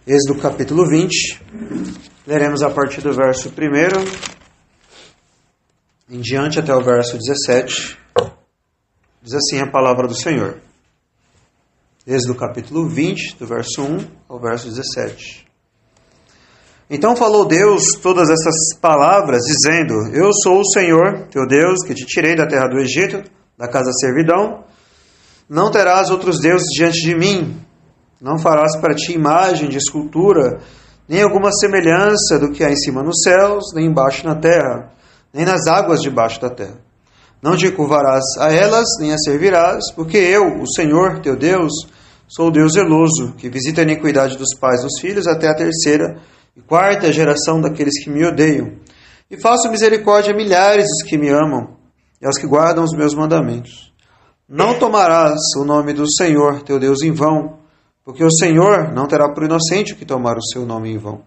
Êxodo capítulo 20, leremos a partir do verso 1 em diante até o verso 17. Diz assim a palavra do Senhor. Êxodo capítulo 20, do verso 1 ao verso 17. Então falou Deus todas essas palavras, dizendo: Eu sou o Senhor, teu Deus, que te tirei da terra do Egito, da casa da servidão. Não terás outros deuses diante de mim. Não farás para ti imagem de escultura, nem alguma semelhança do que há em cima nos céus, nem embaixo na terra, nem nas águas debaixo da terra. Não te curvarás a elas, nem as servirás, porque eu, o Senhor, teu Deus, sou o Deus zeloso, que visita a iniquidade dos pais dos filhos até a terceira e quarta geração daqueles que me odeiam. E faço misericórdia a milhares dos que me amam e aos que guardam os meus mandamentos. Não tomarás o nome do Senhor, teu Deus, em vão, porque o Senhor não terá por inocente o que tomar o seu nome em vão.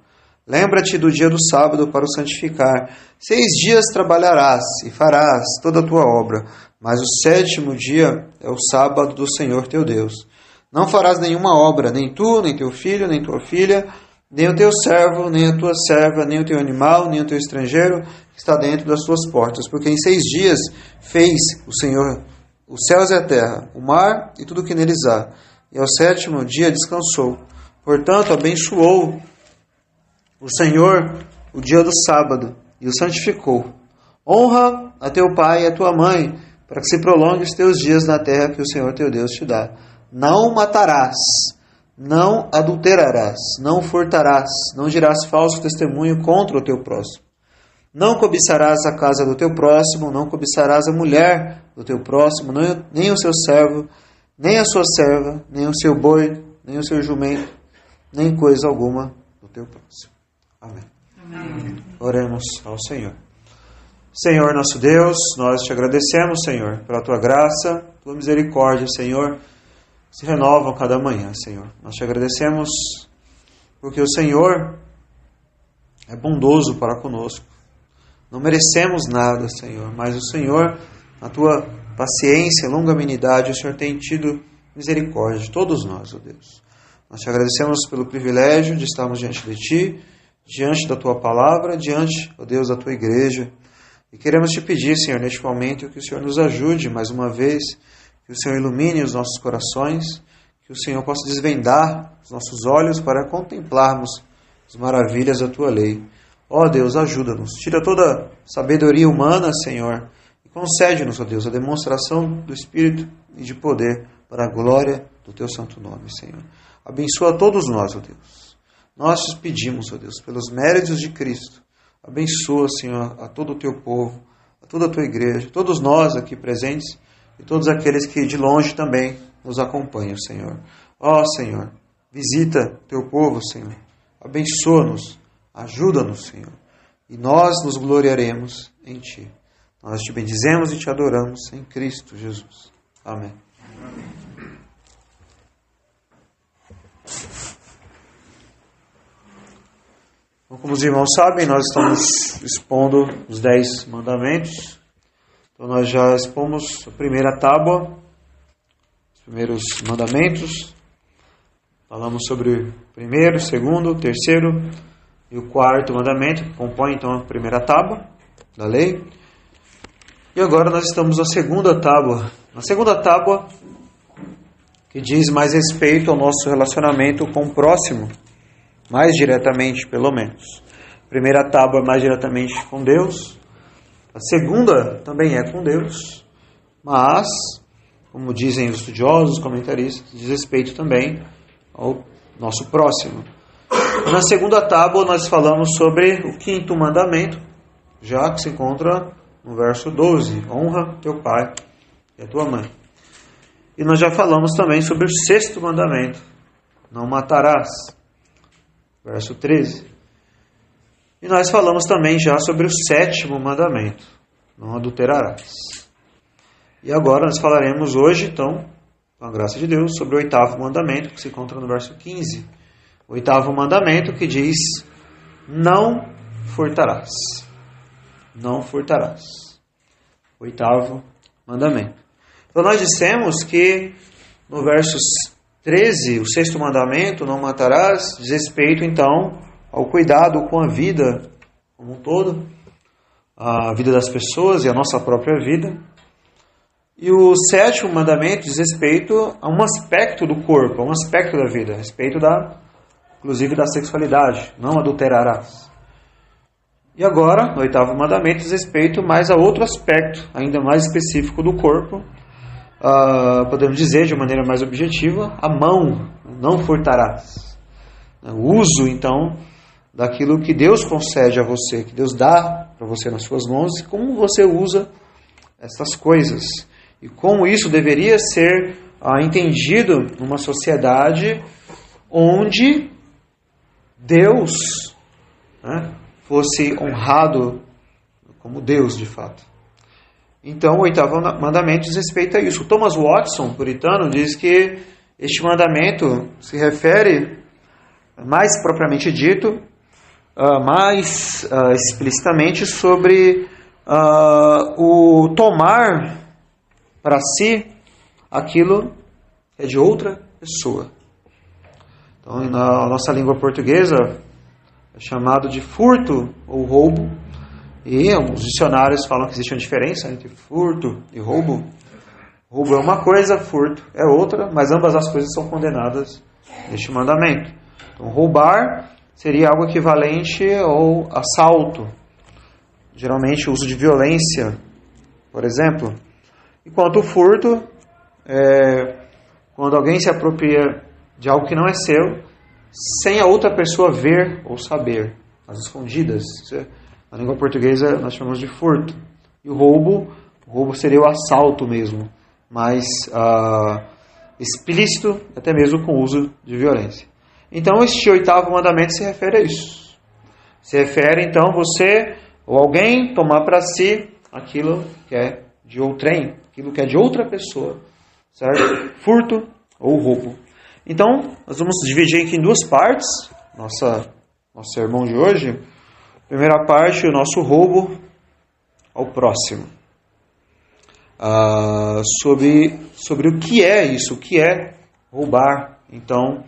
Lembra-te do dia do sábado para o santificar. 6 dias trabalharás e farás toda a tua obra, mas o 7º dia é o sábado do Senhor teu Deus. Não farás nenhuma obra, nem tu, nem teu filho, nem tua filha, nem o teu servo, nem a tua serva, nem o teu animal, nem o teu estrangeiro que está dentro das tuas portas. Porque em 6 dias fez o Senhor os céus e a terra, o mar e tudo o que neles há. E ao 7º dia descansou. Portanto, abençoou o Senhor o dia do sábado e o santificou. Honra a teu pai e a tua mãe, para que se prolongue os teus dias na terra que o Senhor teu Deus te dá. Não matarás, não adulterarás, não furtarás, não dirás falso testemunho contra o teu próximo. Não cobiçarás a casa do teu próximo, não cobiçarás a mulher do teu próximo, nem o seu servo, nem a sua serva, nem o seu boi, nem o seu jumento, nem coisa alguma do teu próximo. Amém. Amém. Oremos ao Senhor. Senhor nosso Deus, nós te agradecemos, Senhor, pela tua graça, tua misericórdia, Senhor, se renovam cada manhã, Senhor. Nós te agradecemos porque o Senhor é bondoso para conosco. Não merecemos nada, Senhor, mas o Senhor, na tua paciência, longanimidade, o Senhor tem tido misericórdia de todos nós, ó Deus. Nós te agradecemos pelo privilégio de estarmos diante de Ti, diante da Tua palavra, diante, ó Deus, da Tua igreja. E queremos te pedir, Senhor, neste momento, que o Senhor nos ajude mais uma vez, que o Senhor ilumine os nossos corações, que o Senhor possa desvendar os nossos olhos para contemplarmos as maravilhas da Tua lei. Ó Deus, ajuda-nos. Tira toda sabedoria humana, Senhor, e concede-nos, ó Deus, a demonstração do Espírito e de poder para a glória do Teu santo nome, Senhor. Abençoa todos nós, ó Deus. Nós te pedimos, ó Deus, pelos méritos de Cristo. Abençoa, Senhor, a todo o Teu povo, a toda a Tua igreja, todos nós aqui presentes e todos aqueles que de longe também nos acompanham, Senhor. Ó Senhor, visita Teu povo, Senhor. Abençoa-nos. Ajuda-nos, Senhor, e nós nos gloriaremos em Ti. Nós te bendizemos e te adoramos em Cristo Jesus. Amém. Bom, como os irmãos sabem, nós estamos expondo os 10 mandamentos. Então nós já expomos a primeira tábua, os primeiros mandamentos. Falamos sobre o primeiro, o segundo, o terceiro e o 4º mandamento, que compõe então a primeira tábua da lei. E agora nós estamos na segunda tábua. Na segunda tábua, que diz mais respeito ao nosso relacionamento com o próximo, mais diretamente, pelo menos. A primeira tábua é mais diretamente com Deus. A segunda também é com Deus. Mas, como dizem os estudiosos, os comentaristas, diz respeito também ao nosso próximo. Na segunda tábua nós falamos sobre o 5º mandamento, já que se encontra no verso 12, honra teu pai e a tua mãe. E nós já falamos também sobre o 6º mandamento, não matarás, verso 13. E nós falamos também já sobre o 7º mandamento, não adulterarás. E agora nós falaremos hoje, então, com a graça de Deus, sobre o 8º mandamento, que se encontra no verso 15. O 8º mandamento que diz: não furtarás. Não furtarás. 8º mandamento. Então nós dissemos que no versos 13, o sexto mandamento, não matarás, diz respeito então ao cuidado com a vida como um todo, a vida das pessoas e a nossa própria vida. E o sétimo mandamento diz respeito a um aspecto do corpo, a um aspecto da vida, a respeito inclusive da sexualidade, não adulterarás. E agora, o oitavo mandamento diz respeito mais a outro aspecto, ainda mais específico do corpo, podemos dizer de maneira mais objetiva, a mão, não furtarás. O uso, então, daquilo que Deus concede a você, que Deus dá para você nas suas mãos, e como você usa essas coisas. E como isso deveria ser entendido numa sociedade onde Deus fosse honrado como Deus de fato. Então, o oitavo mandamento diz respeito a isso. O Thomas Watson, puritano, diz que este mandamento se refere, mais propriamente dito, mais explicitamente sobre o tomar para si aquilo que é de outra pessoa. Então, na nossa língua portuguesa, é chamado de furto ou roubo. E alguns dicionários falam que existe uma diferença entre furto e roubo. Roubo é uma coisa, furto é outra, mas ambas as coisas são condenadas neste mandamento. Então, roubar seria algo equivalente ao assalto. Geralmente, o uso de violência, por exemplo. Enquanto o furto é quando alguém se apropria de algo que não é seu, sem a outra pessoa ver ou saber, às escondidas. Na língua portuguesa nós chamamos de furto. E o roubo seria o assalto mesmo, mais explícito, até mesmo com o uso de violência. Então este oitavo mandamento se refere a isso. Se refere então você ou alguém tomar para si aquilo que é de outrem, aquilo que é de outra pessoa, certo? Furto ou roubo. Então, nós vamos dividir aqui em duas partes, nosso sermão de hoje. Primeira parte, o nosso roubo ao próximo. Sobre o que é isso, o que é roubar, então,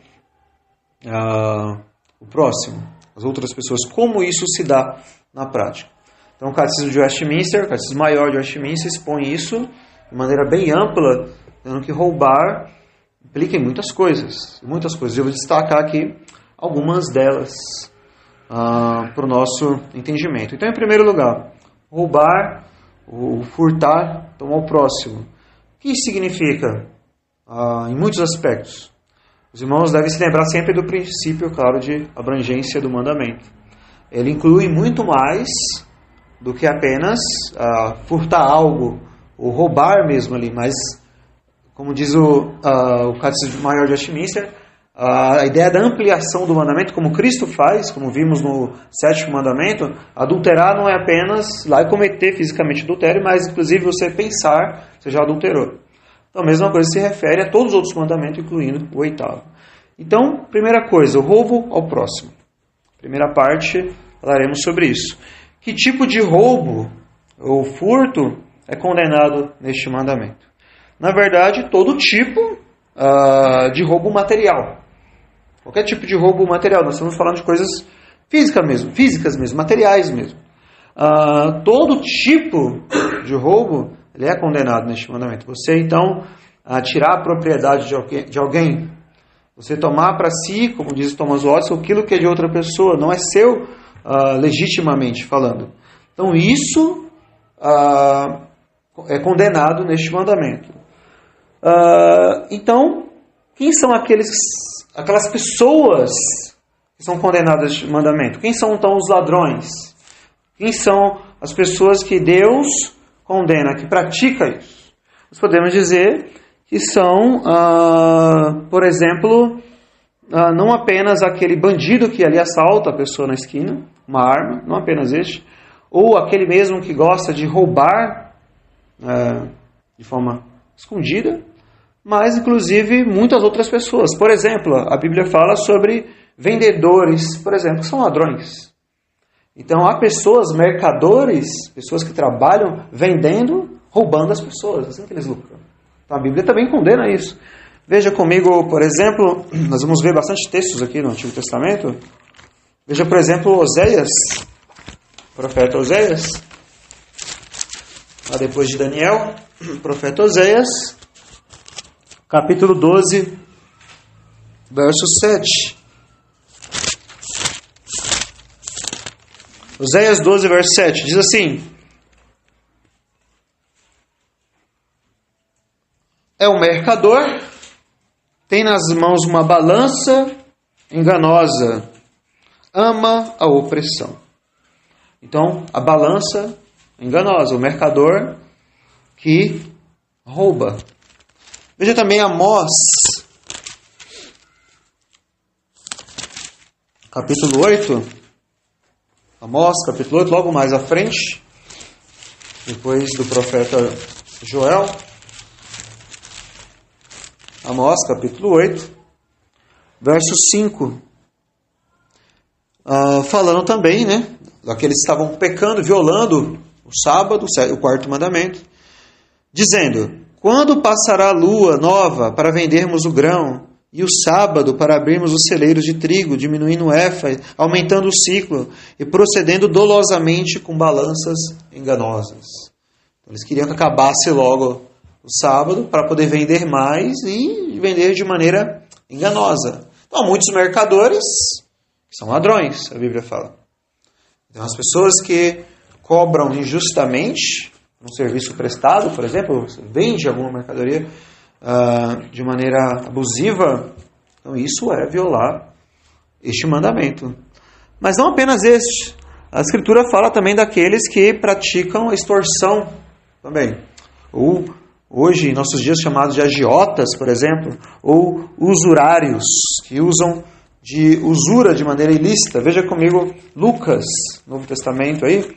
o próximo, as outras pessoas, como isso se dá na prática. Então, o Catecismo de Westminster, o Catecismo Maior de Westminster, expõe isso de maneira bem ampla, dizendo que roubar implica em muitas coisas. Eu vou destacar aqui algumas delas para o nosso entendimento. Então, em primeiro lugar, roubar, ou furtar, tomar o próximo. O que isso significa? Em muitos aspectos. Os irmãos devem se lembrar sempre do princípio, claro, de abrangência do mandamento. Ele inclui muito mais do que apenas furtar algo, ou roubar mesmo ali, mas, como diz o Catecismo Maior de Westminster, a ideia da ampliação do mandamento, como Cristo faz, como vimos no sétimo mandamento, adulterar não é apenas lá e cometer fisicamente adultério, mas inclusive você pensar, você já adulterou. Então a mesma coisa se refere a todos os outros mandamentos, incluindo o oitavo. Então, primeira coisa, o roubo ao próximo. Primeira parte, falaremos sobre isso. Que tipo de roubo ou furto é condenado neste mandamento? Na verdade, todo tipo de roubo material. Qualquer tipo de roubo material. Nós estamos falando de coisas físicas mesmo, materiais mesmo. Todo tipo de roubo ele é condenado neste mandamento. Você, então, tirar a propriedade de alguém, você tomar para si, como diz Thomas Watson, aquilo que é de outra pessoa, não é seu legitimamente falando. Então, isso é condenado neste mandamento. Então, quem são aquelas pessoas que são condenadas neste mandamento? Quem são, então, os ladrões? Quem são as pessoas que Deus condena, que pratica isso? Nós podemos dizer que são, por exemplo, não apenas aquele bandido que ali assalta a pessoa na esquina, uma arma, não apenas este, ou aquele mesmo que gosta de roubar de forma escondida, mas inclusive muitas outras pessoas. Por exemplo, a Bíblia fala sobre vendedores, por exemplo, que são ladrões. Então há pessoas, mercadores, pessoas que trabalham vendendo, roubando as pessoas, assim que eles lucram. Então a Bíblia também condena isso. Veja comigo, por exemplo, nós vamos ver bastante textos aqui no Antigo Testamento. Veja, por exemplo, Oséias, o profeta Oséias, lá depois de Daniel, o profeta Oséias, capítulo 12, verso 7. Oséias 12, verso 7, diz assim: é um mercador, tem nas mãos uma balança enganosa, ama a opressão. Então, a balança enganosa, o mercador que rouba. Veja também Amós, capítulo 8. Amós, capítulo 8, logo mais à frente, depois do profeta Joel. Amós, capítulo 8, verso 5. Falando também, daqueles que estavam pecando, violando o sábado, o quarto mandamento, dizendo: quando passará a lua nova para vendermos o grão, e o sábado para abrirmos os celeiros de trigo, diminuindo o efa, aumentando o ciclo, e procedendo dolosamente com balanças enganosas. Então, eles queriam que acabasse logo o sábado para poder vender mais e vender de maneira enganosa. Então, há muitos mercadores que são ladrões, a Bíblia fala. Então, as pessoas que cobram injustamente um serviço prestado, por exemplo, vende alguma mercadoria de maneira abusiva, então isso é violar este mandamento. Mas não apenas este. A Escritura fala também daqueles que praticam a extorsão também. Ou, hoje, em nossos dias, chamados de agiotas, por exemplo, ou usurários, que usam de usura de maneira ilícita. Veja comigo Lucas, Novo Testamento aí,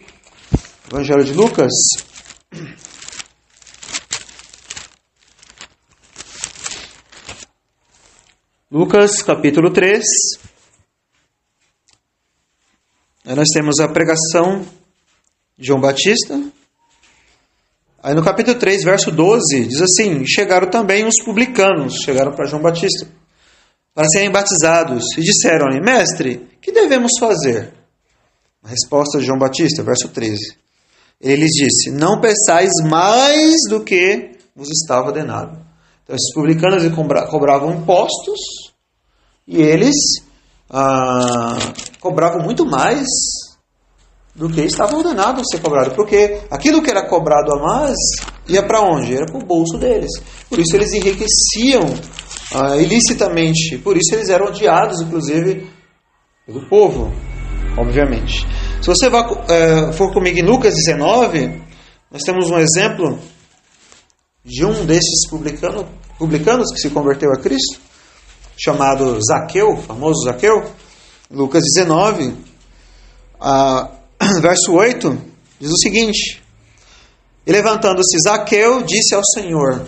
Evangelho de Lucas. Lucas, capítulo 3. Aí nós temos a pregação de João Batista. Aí no capítulo 3, verso 12, diz assim: chegaram também os publicanos, chegaram para João Batista, para serem batizados, e disseram-lhe: mestre, que devemos fazer? A resposta de João Batista, verso 13. Ele lhes disse: não peçais mais do que vos estava ordenado. Então, esses publicanos cobravam impostos e eles cobravam muito mais do que estava ordenado a ser cobrado. Porque aquilo que era cobrado a mais ia para onde? Era para o bolso deles. Por isso eles enriqueciam ilicitamente. Por isso eles eram odiados, inclusive, pelo povo, obviamente. Se você for comigo em Lucas 19, nós temos um exemplo de um desses publicanos que se converteu a Cristo, chamado Zaqueu, o famoso Zaqueu. Lucas 19, verso 8, diz o seguinte: e levantando-se Zaqueu, disse ao Senhor: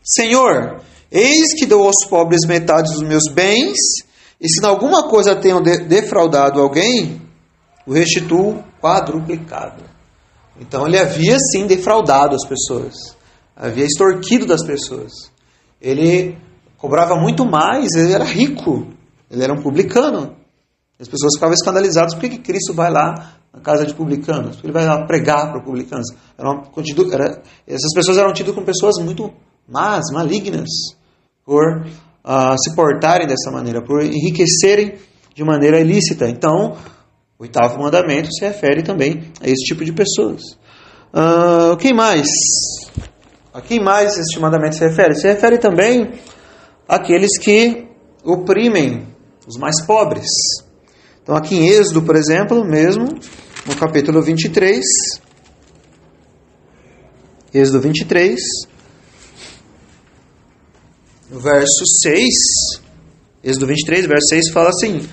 Senhor, eis que dou aos pobres metade dos meus bens, e se em alguma coisa tenho defraudado alguém, o restituo quadruplicado. Então ele havia sim defraudado as pessoas, havia extorquido das pessoas. Ele cobrava muito mais, ele era rico, ele era um publicano. As pessoas ficavam escandalizadas: por que Cristo vai lá na casa de publicanos? Porque ele vai lá pregar para publicanos. Essas pessoas eram tidas como pessoas muito más, malignas, por se portarem dessa maneira, por enriquecerem de maneira ilícita. Então, o 8º mandamento se refere também a esse tipo de pessoas. Quem mais? A quem mais este mandamento se refere? Se refere também àqueles que oprimem os mais pobres. Então, aqui em Êxodo, por exemplo, mesmo, no capítulo 23, Êxodo 23, no verso 6, Êxodo 23, verso 6, fala assim: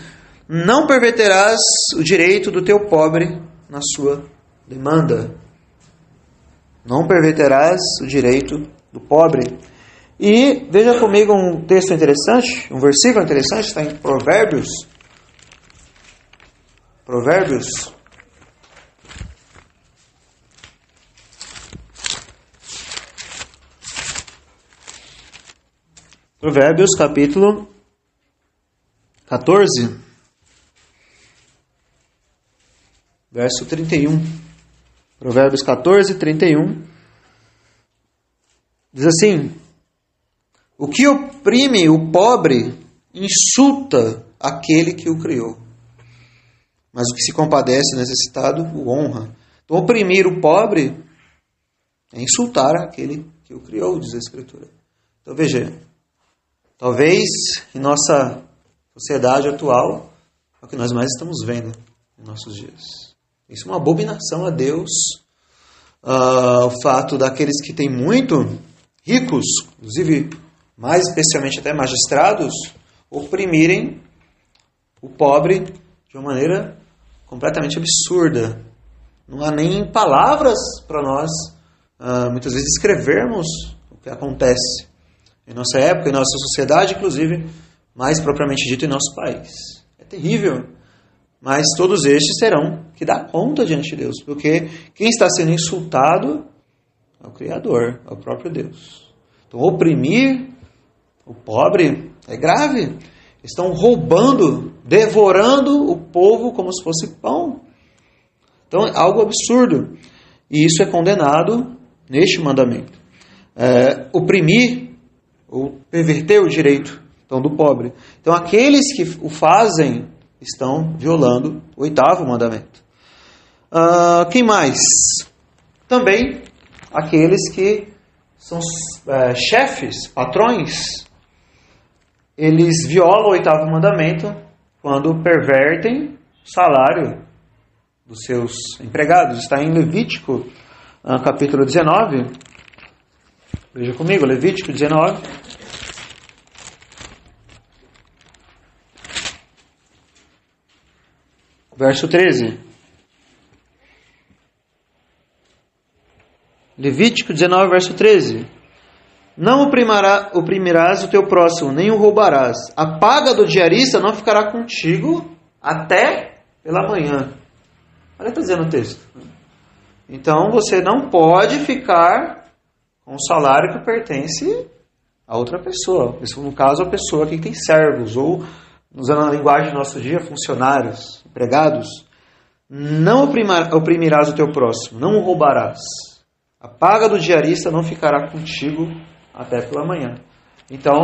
não perverterás o direito do teu pobre na sua demanda. Não perverterás o direito do pobre. E veja comigo um texto interessante, um versículo interessante, está em Provérbios. Provérbios. Provérbios capítulo 14, verso 31. Provérbios 14, 31. Diz assim: o que oprime o pobre insulta aquele que o criou, mas o que se compadece necessitado o honra. Então, oprimir o pobre é insultar aquele que o criou, diz a Escritura. Então, veja, talvez em nossa sociedade atual, é o que nós mais estamos vendo em nossos dias. Isso é uma abominação a Deus. O fato daqueles que têm muito, ricos, inclusive mais especialmente até magistrados, oprimirem o pobre de uma maneira completamente absurda. Não há nem palavras para nós, muitas vezes, escrevermos o que acontece em nossa época, em nossa sociedade, inclusive, mais propriamente dito, em nosso país. É terrível, mas todos estes terão que dar conta diante de Deus, porque quem está sendo insultado é o Criador, é o próprio Deus. Então, oprimir o pobre é grave. Estão roubando, devorando o povo como se fosse pão. Então, é algo absurdo. E isso é condenado neste mandamento. Oprimir ou perverter o direito do pobre. Então, aqueles que o fazem estão violando o 8º mandamento. Quem mais? Também aqueles que são chefes, patrões. Eles violam o 8º mandamento quando pervertem o salário dos seus empregados. Está em Levítico, capítulo 19. Veja comigo, Levítico 19. Verso 13. Levítico 19, verso 13. Não oprimirás o teu próximo, nem o roubarás. A paga do diarista não ficará contigo até pela manhã. Olha o que está dizendo o texto. Então, você não pode ficar com o salário que pertence a outra pessoa. No caso, a pessoa que tem servos, ou, usando a linguagem do nosso dia, funcionários, empregados. Não oprimirás o teu próximo, não o roubarás. A paga do diarista não ficará contigo até pela manhã. Então,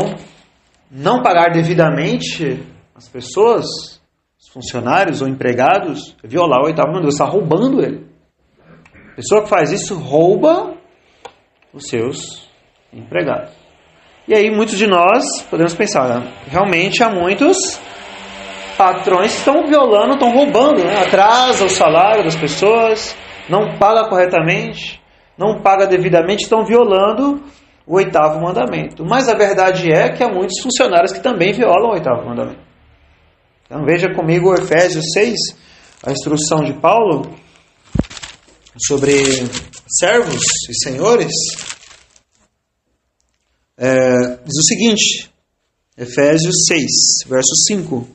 não pagar devidamente as pessoas, os funcionários ou empregados, é violar o 8º mandamento. Você está roubando ele. A pessoa que faz isso rouba os seus empregados. E aí muitos de nós podemos pensar, realmente há muitos patrões que estão violando, estão roubando, atrasa o salário das pessoas, não paga corretamente, não paga devidamente, estão violando o 8º mandamento. Mas a verdade é que há muitos funcionários que também violam o 8º mandamento. Então veja comigo Efésios 6, a instrução de Paulo sobre servos e senhores. Diz o seguinte, Efésios 6, verso 5.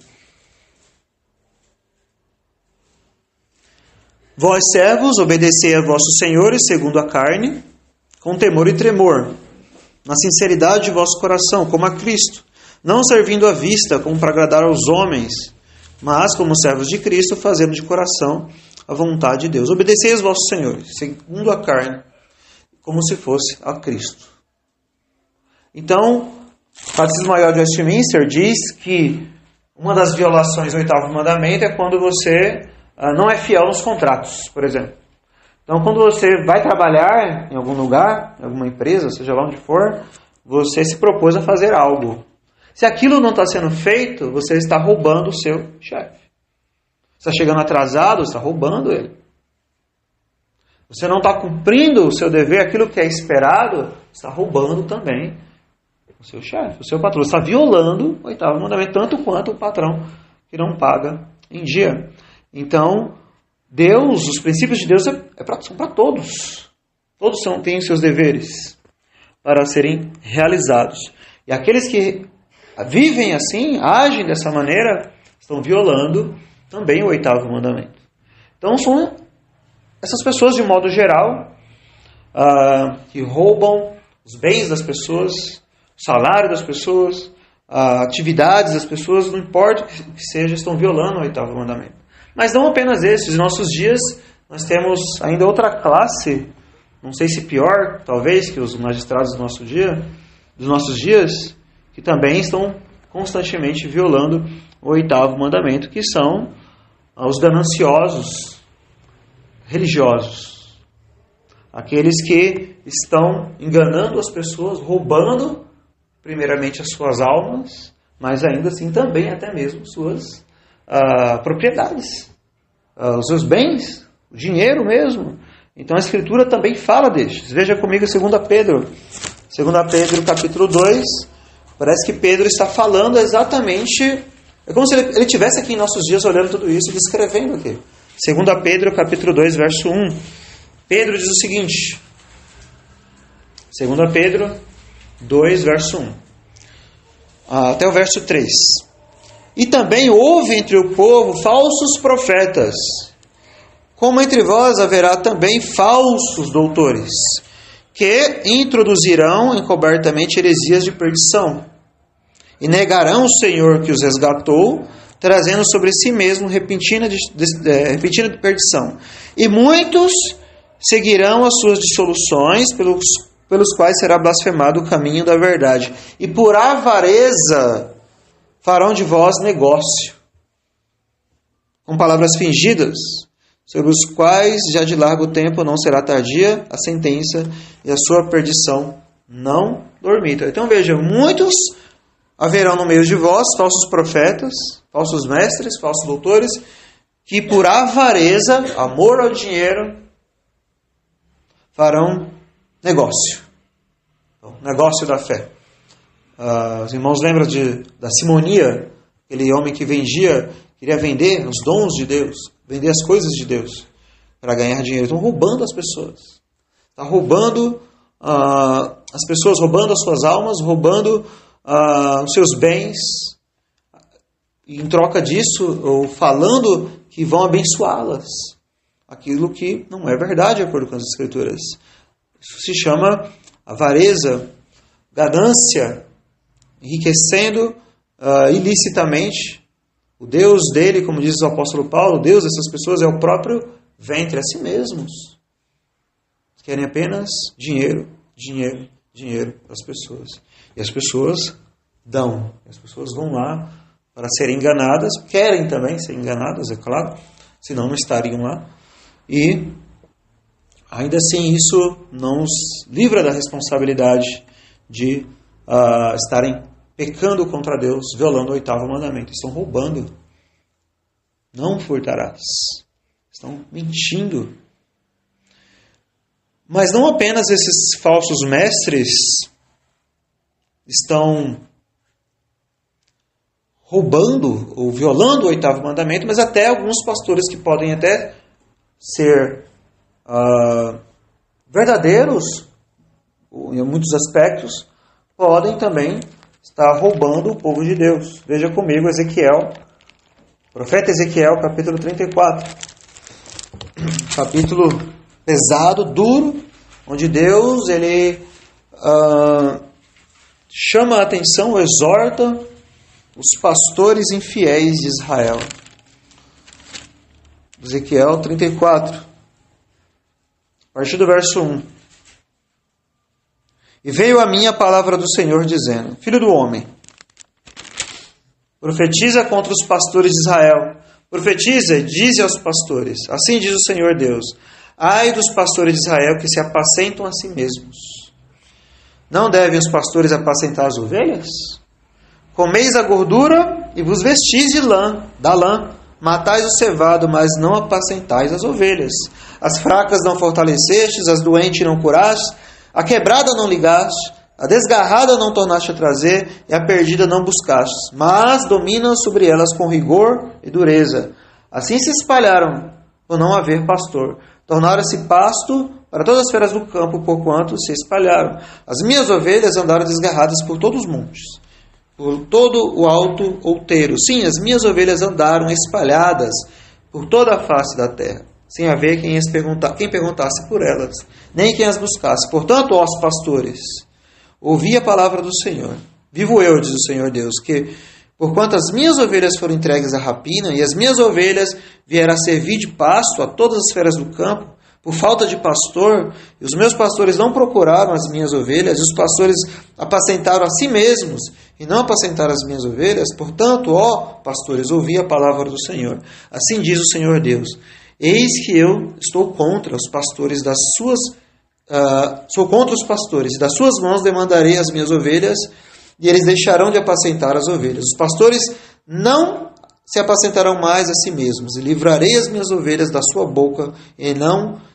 Vós, servos, obedecei a vossos senhores segundo a carne, com temor e tremor, na sinceridade de vosso coração, como a Cristo, não servindo à vista como para agradar aos homens, mas como servos de Cristo, fazendo de coração a vontade de Deus. Obedecei aos vossos senhores, segundo a carne, como se fosse a Cristo. Então, o Catecismo Maior de Westminster diz que uma das violações do 8º mandamento é quando você não é fiel nos contratos, por exemplo. Então, quando você vai trabalhar em algum lugar, em alguma empresa, seja lá onde for, você se propôs a fazer algo. Se aquilo não está sendo feito, você está roubando o seu chefe. Você está chegando atrasado, você está roubando ele. Você não está cumprindo o seu dever, aquilo que é esperado, você está roubando também o seu chefe, o seu patrão. Você está violando o 8º mandamento, tanto quanto o patrão que não paga em dia. Então, Deus, os princípios de Deus são para todos. Todos têm os seus deveres para serem realizados. E aqueles que vivem assim, agem dessa maneira, estão violando também o 8º mandamento. Então, são essas pessoas, de modo geral, que roubam os bens das pessoas, salário das pessoas, atividades das pessoas, não importa o que seja, estão violando o oitavo mandamento. Mas não apenas esses. Em nossos dias, nós temos ainda outra classe, não sei se pior, talvez, que os magistrados dos nossos dias, que também estão constantemente violando o oitavo mandamento, que são os gananciosos religiosos. Aqueles que estão enganando as pessoas, roubando primeiramente as suas almas, mas ainda assim também até mesmo suas propriedades, os seus bens, o dinheiro mesmo. Então a Escritura também fala destes. Veja comigo 2 Pedro. 2 Pedro capítulo 2. Parece que Pedro está falando exatamente... É como se ele estivesse aqui em nossos dias olhando tudo isso e descrevendo aqui. 2 Pedro capítulo 2, verso 1. Pedro diz o seguinte. 2 Pedro 2, verso 1. Até o verso 3. E também houve entre o povo falsos profetas, como entre vós haverá também falsos doutores, que introduzirão encobertamente heresias de perdição, e negarão o Senhor que os resgatou, trazendo sobre si mesmo repentina perdição. E muitos seguirão as suas dissoluções, pelos quais será blasfemado o caminho da verdade. E por avareza farão de vós negócio, com palavras fingidas, sobre os quais já de largo tempo não será tardia a sentença, e a sua perdição não dormita. Então veja, muitos haverão no meio de vós falsos profetas, falsos mestres, falsos doutores, que por avareza, amor ao dinheiro, farão negócio. Negócio da fé. Os irmãos lembram da simonia, aquele homem que queria vender os dons de Deus, vender as coisas de Deus para ganhar dinheiro. Estão roubando as pessoas. Está roubando as pessoas, roubando as suas almas, roubando os seus bens. E em troca disso, ou falando que vão abençoá-las. Aquilo que não é verdade, de acordo com as Escrituras. Isso se chama avareza, ganância, enriquecendo ilicitamente. O Deus dele, como diz o apóstolo Paulo, o Deus dessas pessoas é o próprio ventre, a si mesmos. Querem apenas dinheiro, dinheiro, dinheiro para as pessoas. E as pessoas dão. As pessoas vão lá para serem enganadas, querem também ser enganadas, é claro, senão não estariam lá. E ainda assim isso não os livra da responsabilidade de estarem pecando contra Deus, violando o oitavo mandamento. Estão roubando. Não furtarás. Estão mentindo. Mas não apenas esses falsos mestres estão roubando ou violando o oitavo mandamento, mas até alguns pastores que podem até ser verdadeiros em muitos aspectos, podem também estar roubando o povo de Deus. Veja comigo Ezequiel, profeta Ezequiel, capítulo 34. Capítulo pesado, duro, onde Deus ele chama a atenção, exorta os pastores infiéis de Israel. Ezequiel 34, a partir do verso 1. E veio a mim a palavra do Senhor, dizendo: Filho do homem, profetiza contra os pastores de Israel. Profetiza e dize aos pastores: assim diz o Senhor Deus: ai dos pastores de Israel que se apacentam a si mesmos. Não devem os pastores apacentar as ovelhas? Comeis a gordura e vos vestis da lã. Matais o cevado, mas não apacentais as ovelhas. As fracas não fortalecestes, as doentes não curastes, a quebrada não ligaste, a desgarrada não tornaste a trazer, e a perdida não buscaste, mas dominam sobre elas com rigor e dureza. Assim se espalharam, por não haver pastor. Tornaram-se pasto para todas as feras do campo, porquanto se espalharam. As minhas ovelhas andaram desgarradas por todos os montes, por todo o alto outeiro. Sim, as minhas ovelhas andaram espalhadas por toda a face da terra, sem haver quem perguntasse por elas, nem quem as buscasse. Portanto, ó pastores, ouvi a palavra do Senhor. Vivo eu, diz o Senhor Deus, que porquanto as minhas ovelhas foram entregues à rapina, e as minhas ovelhas vieram a servir de pasto a todas as feras do campo, por falta de pastor, e os meus pastores não procuraram as minhas ovelhas, e os pastores apacentaram a si mesmos, e não apacentaram as minhas ovelhas, portanto, ó pastores, ouvi a palavra do Senhor. Assim diz o Senhor Deus, eis que eu estou contra os pastores sou contra os pastores, e das suas mãos demandarei as minhas ovelhas, e eles deixarão de apacentar as ovelhas. Os pastores não se apacentarão mais a si mesmos, e livrarei as minhas ovelhas da sua boca, e não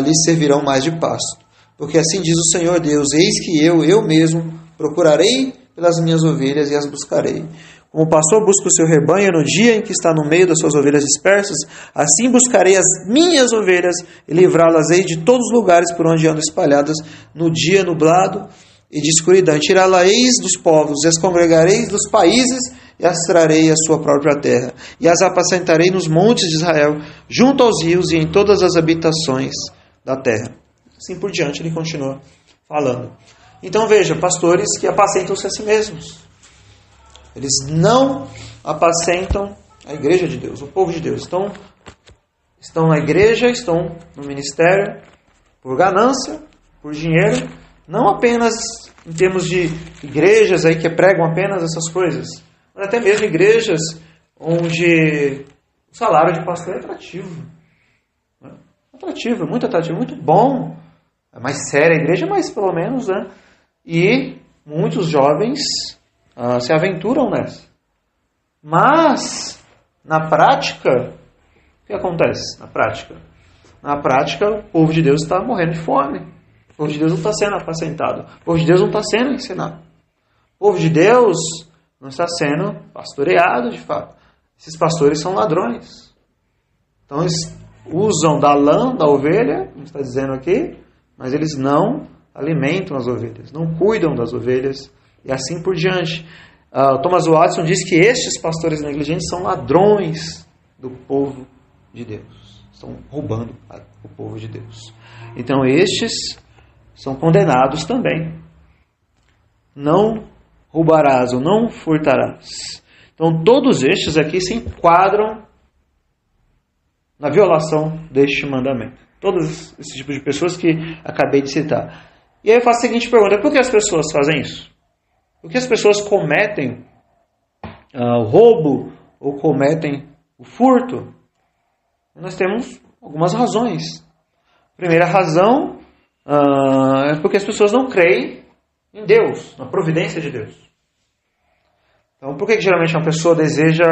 lhes servirão mais de pasto. Porque assim diz o Senhor Deus, eis que eu mesmo, procurarei pelas minhas ovelhas e as buscarei. Como o pastor busca o seu rebanho no dia em que está no meio das suas ovelhas dispersas, assim buscarei as minhas ovelhas e livrá-las-ei de todos os lugares por onde andam espalhadas no dia nublado e de escuridão. E tirá-las-eis dos povos, e as congregareis dos países, e as trarei à sua própria terra. E as apacentarei nos montes de Israel, junto aos rios e em todas as habitações da terra. Assim por diante ele continua falando. Então veja, pastores que apacentam-se a si mesmos. Eles não apacentam a igreja de Deus, o povo de Deus. Estão na igreja, estão no ministério, por ganância, por dinheiro, não apenas em termos de igrejas aí que pregam apenas essas coisas, mas até mesmo igrejas onde o salário de pastor é atrativo. Atrativo, muito atrativo, muito bom. É mais séria a igreja, mas pelo menos, né? E muitos jovens se aventuram nessa. Mas, na prática, o que acontece na prática? Na prática, o povo de Deus está morrendo de fome. O povo de Deus não está sendo apacentado. O povo de Deus não está sendo ensinado. O povo de Deus não está sendo pastoreado, de fato. Esses pastores são ladrões. Então, eles usam da lã, da ovelha, como está dizendo aqui, mas eles não alimentam as ovelhas, não cuidam das ovelhas, e assim por diante. Thomas Watson diz que estes pastores negligentes são ladrões do povo de Deus. Estão roubando o povo de Deus. Então estes são condenados também. Não roubarás ou não furtarás. Então todos estes aqui se enquadram na violação deste mandamento. Todos esses tipos de pessoas que acabei de citar. E aí eu faço a seguinte pergunta: por que as pessoas fazem isso? Por que as pessoas cometem o roubo ou cometem o furto? Nós temos algumas razões. A primeira razão é porque as pessoas não creem em Deus, na providência de Deus. Então, por que geralmente uma pessoa deseja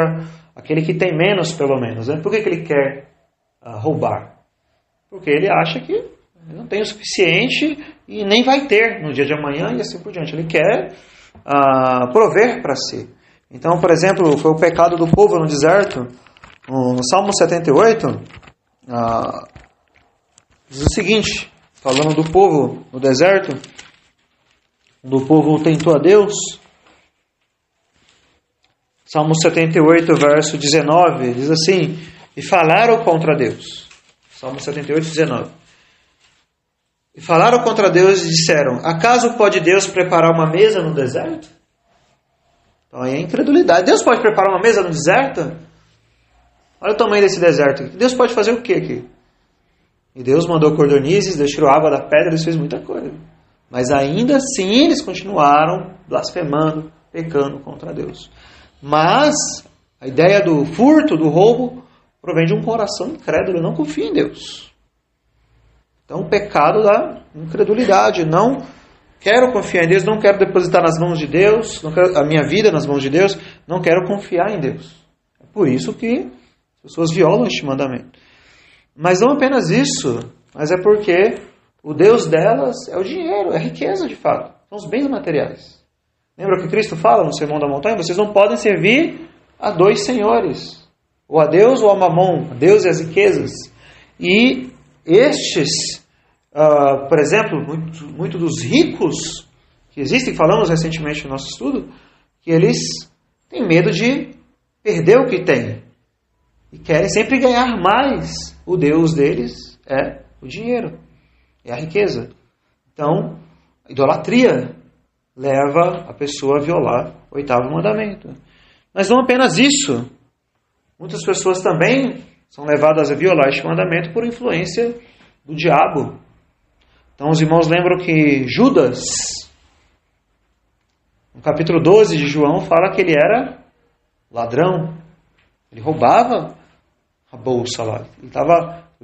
aquele que tem menos, pelo menos? Né? Por que ele quer roubar? Porque ele acha que ele não tem o suficiente e nem vai ter no dia de amanhã e assim por diante. Ele quer prover para si. Então, por exemplo, foi o pecado do povo no deserto. No Salmo 78, diz o seguinte, falando do povo no deserto, do povo tentou a Deus. Salmo 78, verso 19, diz assim: e falaram contra Deus. Salmo 78, 19. E falaram contra Deus e disseram: acaso pode Deus preparar uma mesa no deserto? Então aí é incredulidade. Deus pode preparar uma mesa no deserto? Olha o tamanho desse deserto. Deus pode fazer o que aqui? E Deus mandou cordonizes, Deus tirou água da pedra, Deus fez muita coisa. Mas ainda assim eles continuaram blasfemando, pecando contra Deus. Mas a ideia do furto, do roubo, provém de um coração incrédulo, não confia em Deus. Então o pecado da incredulidade, não quero confiar em Deus, não quero depositar nas mãos de Deus, não quero a minha vida nas mãos de Deus, não quero confiar em Deus. É por isso que as pessoas violam este mandamento. Mas não apenas isso, mas é porque o Deus delas é o dinheiro, é a riqueza de fato, são os bens materiais. Lembra o que Cristo fala no Sermão da Montanha? Vocês não podem servir a dois senhores, ou a Deus ou a Mamon, a Deus e as riquezas. E estes, por exemplo, muito dos ricos que existem, falamos recentemente no nosso estudo, que eles têm medo de perder o que têm e querem sempre ganhar mais. O Deus deles é o dinheiro, é a riqueza. Então, idolatria. leva a pessoa a violar o 8º mandamento. Mas não apenas isso. Muitas pessoas também são levadas a violar este mandamento por influência do diabo. Então os irmãos lembram que Judas, no capítulo 12 de João, fala que ele era ladrão. Ele roubava a bolsa lá. Ele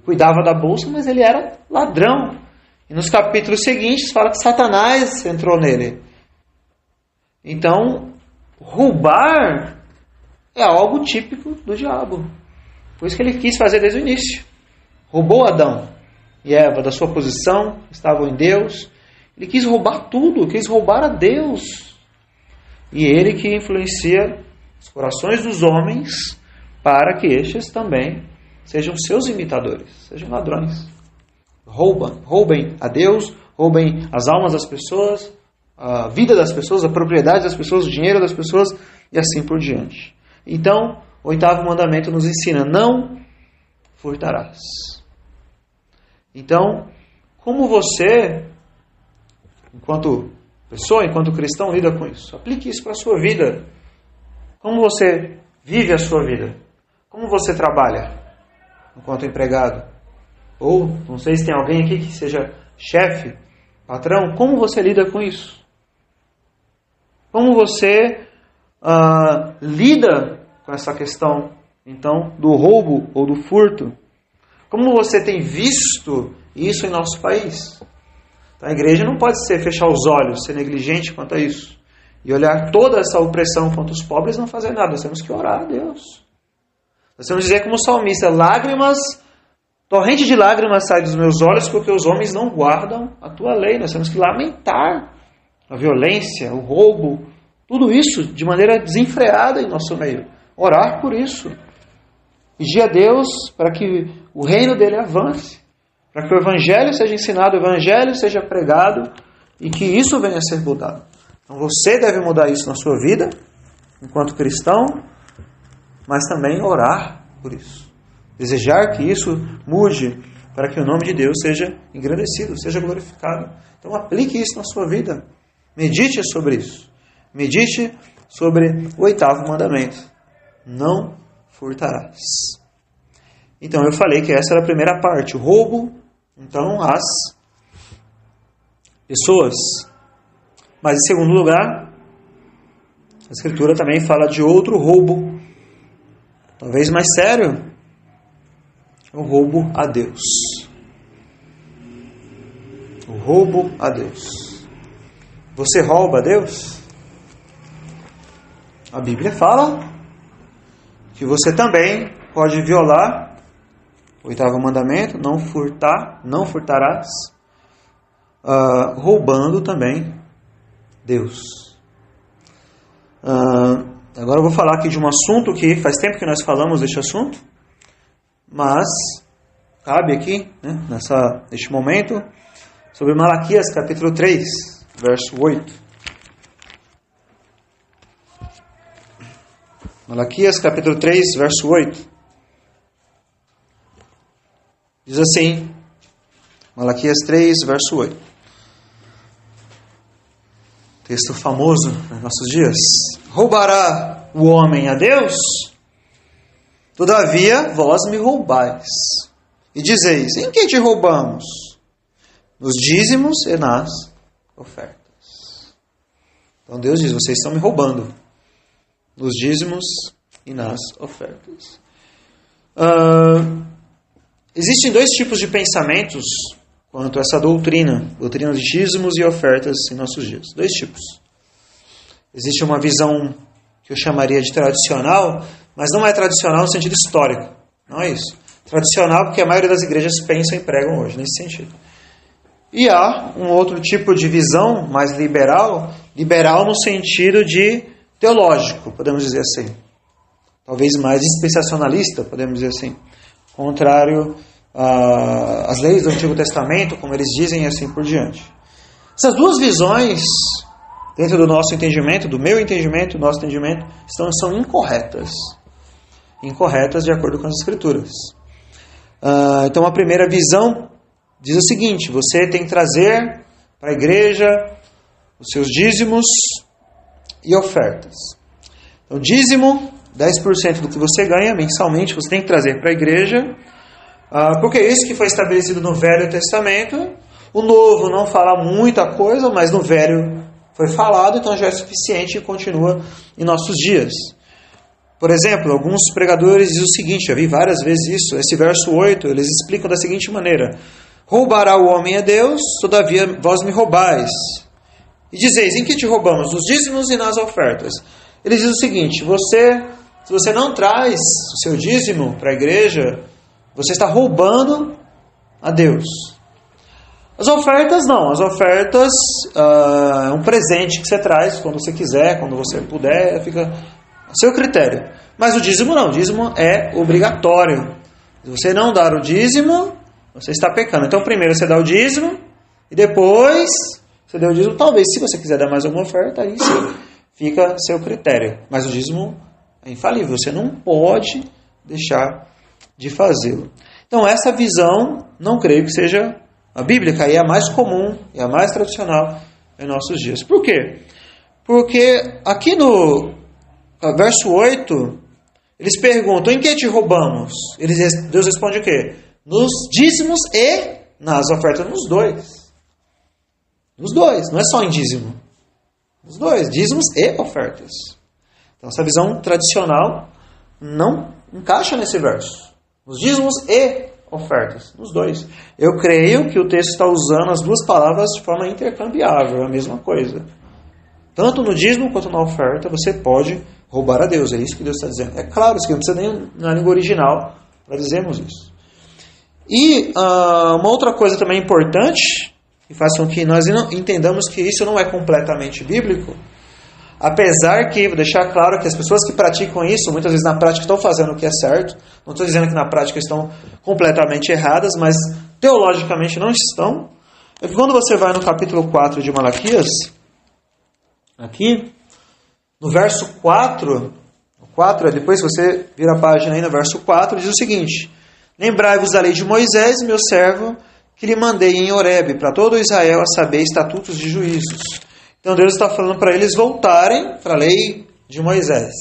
cuidava da bolsa, mas ele era ladrão. E nos capítulos seguintes fala que Satanás entrou nele. Então, roubar é algo típico do diabo. Foi isso que ele quis fazer desde o início. Roubou Adão e Eva da sua posição, estavam em Deus. Ele quis roubar tudo, quis roubar a Deus. E ele que influencia os corações dos homens para que estes também sejam seus imitadores, sejam ladrões. Roubem a Deus, roubem as almas das pessoas, a vida das pessoas, a propriedade das pessoas, o dinheiro das pessoas e assim por diante. Então, o 8º mandamento nos ensina: não furtarás. Então, como você, enquanto pessoa, enquanto cristão, lida com isso? Aplique isso para a sua vida. Como você vive a sua vida? Como você trabalha enquanto empregado? Ou, não sei se tem alguém aqui que seja chefe, patrão, como você lida com isso? Como você lida com essa questão, então, do roubo ou do furto? Como você tem visto isso em nosso país? Então, a igreja não pode fechar os olhos, ser negligente quanto a isso. E olhar toda essa opressão contra os pobres e não fazer nada. Nós temos que orar a Deus. Nós temos que dizer como o salmista: torrente de lágrimas sai dos meus olhos, porque os homens não guardam a tua lei. Nós temos que lamentar a violência, o roubo, tudo isso de maneira desenfreada em nosso meio. Orar por isso. Pedir a Deus para que o reino dele avance, para que o evangelho seja ensinado, o evangelho seja pregado e que isso venha a ser mudado. Então você deve mudar isso na sua vida, enquanto cristão, mas também orar por isso. Desejar que isso mude, para que o nome de Deus seja engrandecido, seja glorificado. Então aplique isso na sua vida. Medite sobre isso. Medite sobre o 8º mandamento: não furtarás. Então eu falei que essa era a primeira parte, o roubo, então, às pessoas. Mas em segundo lugar, a Escritura também fala de outro roubo, talvez mais sério, o roubo a Deus. O roubo a Deus. Você rouba a Deus? A Bíblia fala que você também pode violar o 8º mandamento, não furtarás, roubando também Deus. Agora eu vou falar aqui de um assunto que faz tempo que nós falamos deste assunto, mas cabe aqui, né, neste momento, sobre Malaquias capítulo 3, verso 8. Malaquias capítulo 3, verso 8. Diz assim, Malaquias 3, verso 8. Texto famoso nos nossos dias. Roubará o homem a Deus? Todavia, vós me roubais. E dizeis: em que te roubamos? Nos dízimos e nas ofertas. Então Deus diz: vocês estão me roubando. Nos dízimos e nas ofertas. Existem dois tipos de pensamentos quanto a essa doutrina de dízimos e ofertas em nossos dias. Dois tipos. Existe uma visão que eu chamaria de tradicional, mas não é tradicional no sentido histórico. Não é isso. Tradicional porque a maioria das igrejas pensam e pregam hoje, nesse sentido. E há um outro tipo de visão mais liberal no sentido de teológico, podemos dizer assim. Talvez mais dispensacionalista, podemos dizer assim. Contrário às leis do Antigo Testamento, como eles dizem, e assim por diante. Essas duas visões, dentro do nosso entendimento, do meu entendimento, do nosso entendimento, são incorretas. Incorretas de acordo com as Escrituras. Então a primeira visão diz o seguinte: você tem que trazer para a igreja os seus dízimos e ofertas. Então, dízimo, 10% do que você ganha mensalmente, você tem que trazer para a igreja, porque é isso que foi estabelecido no Velho Testamento. O Novo não fala muita coisa, mas no Velho foi falado, então já é suficiente e continua em nossos dias. Por exemplo, alguns pregadores dizem o seguinte, já vi várias vezes isso, esse verso 8, eles explicam da seguinte maneira: roubará o homem a Deus, todavia vós me roubais. E dizeis, em que te roubamos? Nos dízimos e nas ofertas. Eles dizem o seguinte, se você não traz o seu dízimo para a igreja, você está roubando a Deus. As ofertas não, as ofertas é um presente que você traz quando você quiser, quando você puder, fica a seu critério. Mas o dízimo não, o dízimo é obrigatório. Se você não dar o dízimo, você está pecando. Então primeiro você dá o dízimo e depois você deu o dízimo. Talvez se você quiser dar mais alguma oferta, aí sim, fica a seu critério. Mas o dízimo é infalível, você não pode deixar de fazê-lo. Então essa visão, não creio que seja a bíblica, e é a mais comum, e a mais tradicional em nossos dias. Por quê? Porque aqui no verso 8, eles perguntam, em que te roubamos? Deus responde o quê? Nos dízimos e nas ofertas, nos dois. Nos dois, não é só em dízimo. Nos dois, dízimos e ofertas. Então essa visão tradicional não encaixa nesse verso. Nos dízimos e ofertas, nos dois. Eu creio que o texto está usando as duas palavras de forma intercambiável, é a mesma coisa. Tanto no dízimo quanto na oferta, você pode roubar a Deus, é isso que Deus está dizendo. É claro, isso aqui não precisa nem na língua original para dizermos isso. E uma outra coisa também importante, que faz com que nós entendamos que isso não é completamente bíblico, apesar que, vou deixar claro que as pessoas que praticam isso, muitas vezes na prática estão fazendo o que é certo, não estou dizendo que na prática estão completamente erradas, mas teologicamente não estão. É que quando você vai no capítulo 4 de Malaquias, aqui, no verso 4, depois você vira a página aí no verso 4, diz o seguinte: lembrai-vos da lei de Moisés, meu servo, que lhe mandei em Horebe, para todo Israel a saber estatutos de juízos. Então Deus está falando para eles voltarem para a lei de Moisés.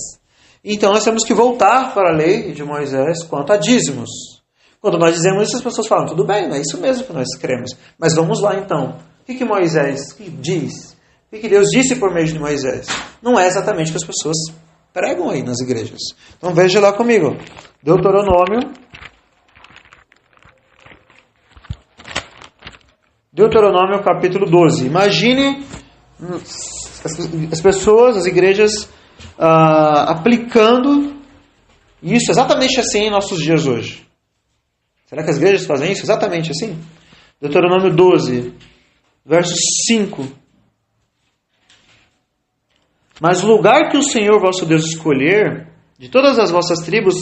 Então nós temos que voltar para a lei de Moisés quanto a dízimos. Quando nós dizemos isso, as pessoas falam, tudo bem, é isso mesmo que nós cremos. Mas vamos lá então. O que Moisés diz? O que Deus disse por meio de Moisés? Não é exatamente o que as pessoas pregam aí nas igrejas. Então veja lá comigo. Deuteronômio capítulo 12. Imagine as pessoas, as igrejas aplicando isso exatamente assim em nossos dias hoje. Será que as igrejas fazem isso exatamente assim? Deuteronômio 12, verso 5. Mas o lugar que o Senhor vosso Deus escolher, de todas as vossas tribos,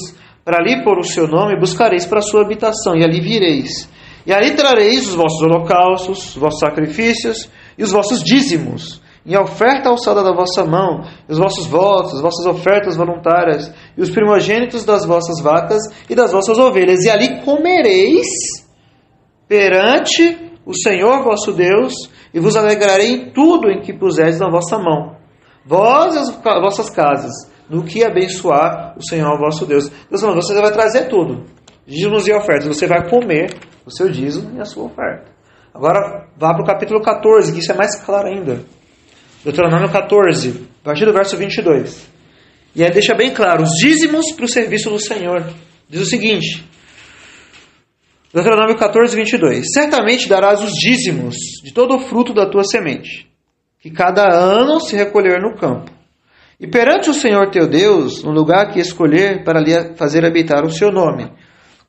para ali pôr o seu nome, buscareis para a sua habitação, e ali vireis. E ali trareis os vossos holocaustos, os vossos sacrifícios e os vossos dízimos, em oferta alçada da vossa mão, os vossos votos, as vossas ofertas voluntárias, e os primogênitos das vossas vacas e das vossas ovelhas. E ali comereis perante o Senhor vosso Deus, e vos alegrarei em tudo em que puserdes na vossa mão, vós e as vossas casas, no que abençoar o Senhor vosso Deus. Deus falando, você vai trazer tudo, dízimos e ofertas, você vai comer o seu dízimo e a sua oferta. Agora vá para o capítulo 14, que isso é mais claro ainda. Deuteronômio 14, a partir do verso 22. E aí deixa bem claro, os dízimos para o serviço do Senhor. Diz o seguinte, Deuteronômio 14, 22. Certamente darás os dízimos de todo o fruto da tua semente, que cada ano se recolher no campo. E perante o Senhor teu Deus, no lugar que escolher para lhe fazer habitar o seu nome,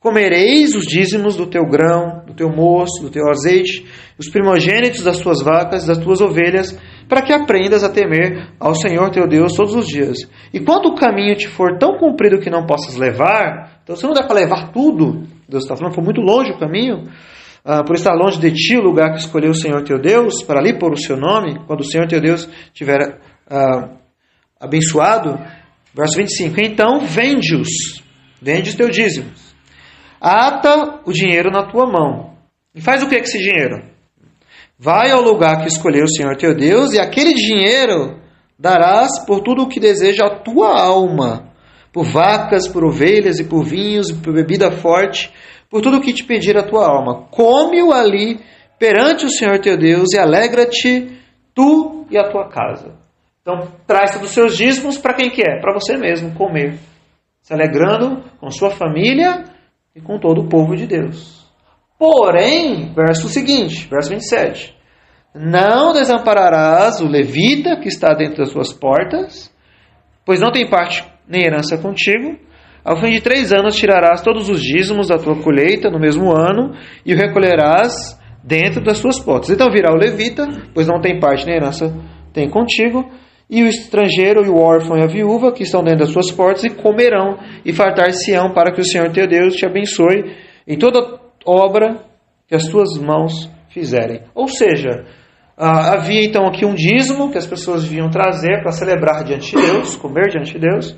comereis os dízimos do teu grão, do teu moço, do teu azeite, os primogênitos das tuas vacas, das tuas ovelhas, para que aprendas a temer ao Senhor teu Deus todos os dias. E quando o caminho te for tão comprido que não possas levar, então se não der para levar tudo, Deus está falando, for muito longe o caminho, por estar longe de ti o lugar que escolheu o Senhor teu Deus, para ali pôr o seu nome, quando o Senhor teu Deus tiver abençoado, verso 25, então vende os teus dízimos. Ata o dinheiro na tua mão. E faz o que com esse dinheiro? Vai ao lugar que escolheu o Senhor teu Deus, e aquele dinheiro darás por tudo o que deseja a tua alma, por vacas, por ovelhas e por vinhos e por bebida forte, por tudo o que te pedir a tua alma. Come-o ali perante o Senhor teu Deus e alegra-te tu e a tua casa. Então, traz todos os seus dízimos para quem que é? Para você mesmo comer, se alegrando com sua família e com todo o povo de Deus. Porém, verso seguinte, verso 27. Não desampararás o levita que está dentro das suas portas, pois não tem parte nem herança contigo. Ao fim de 3 anos tirarás todos os dízimos da tua colheita no mesmo ano e o recolherás dentro das suas portas. Então virá o levita, pois não tem parte nem herança tem contigo, e o estrangeiro e o órfão e a viúva que estão dentro das suas portas, e comerão e fartar-se-ão, para que o Senhor teu Deus te abençoe em toda obra que as tuas mãos fizerem. Ou seja, havia então aqui um dízimo que as pessoas deviam trazer para celebrar diante de Deus, comer diante de Deus.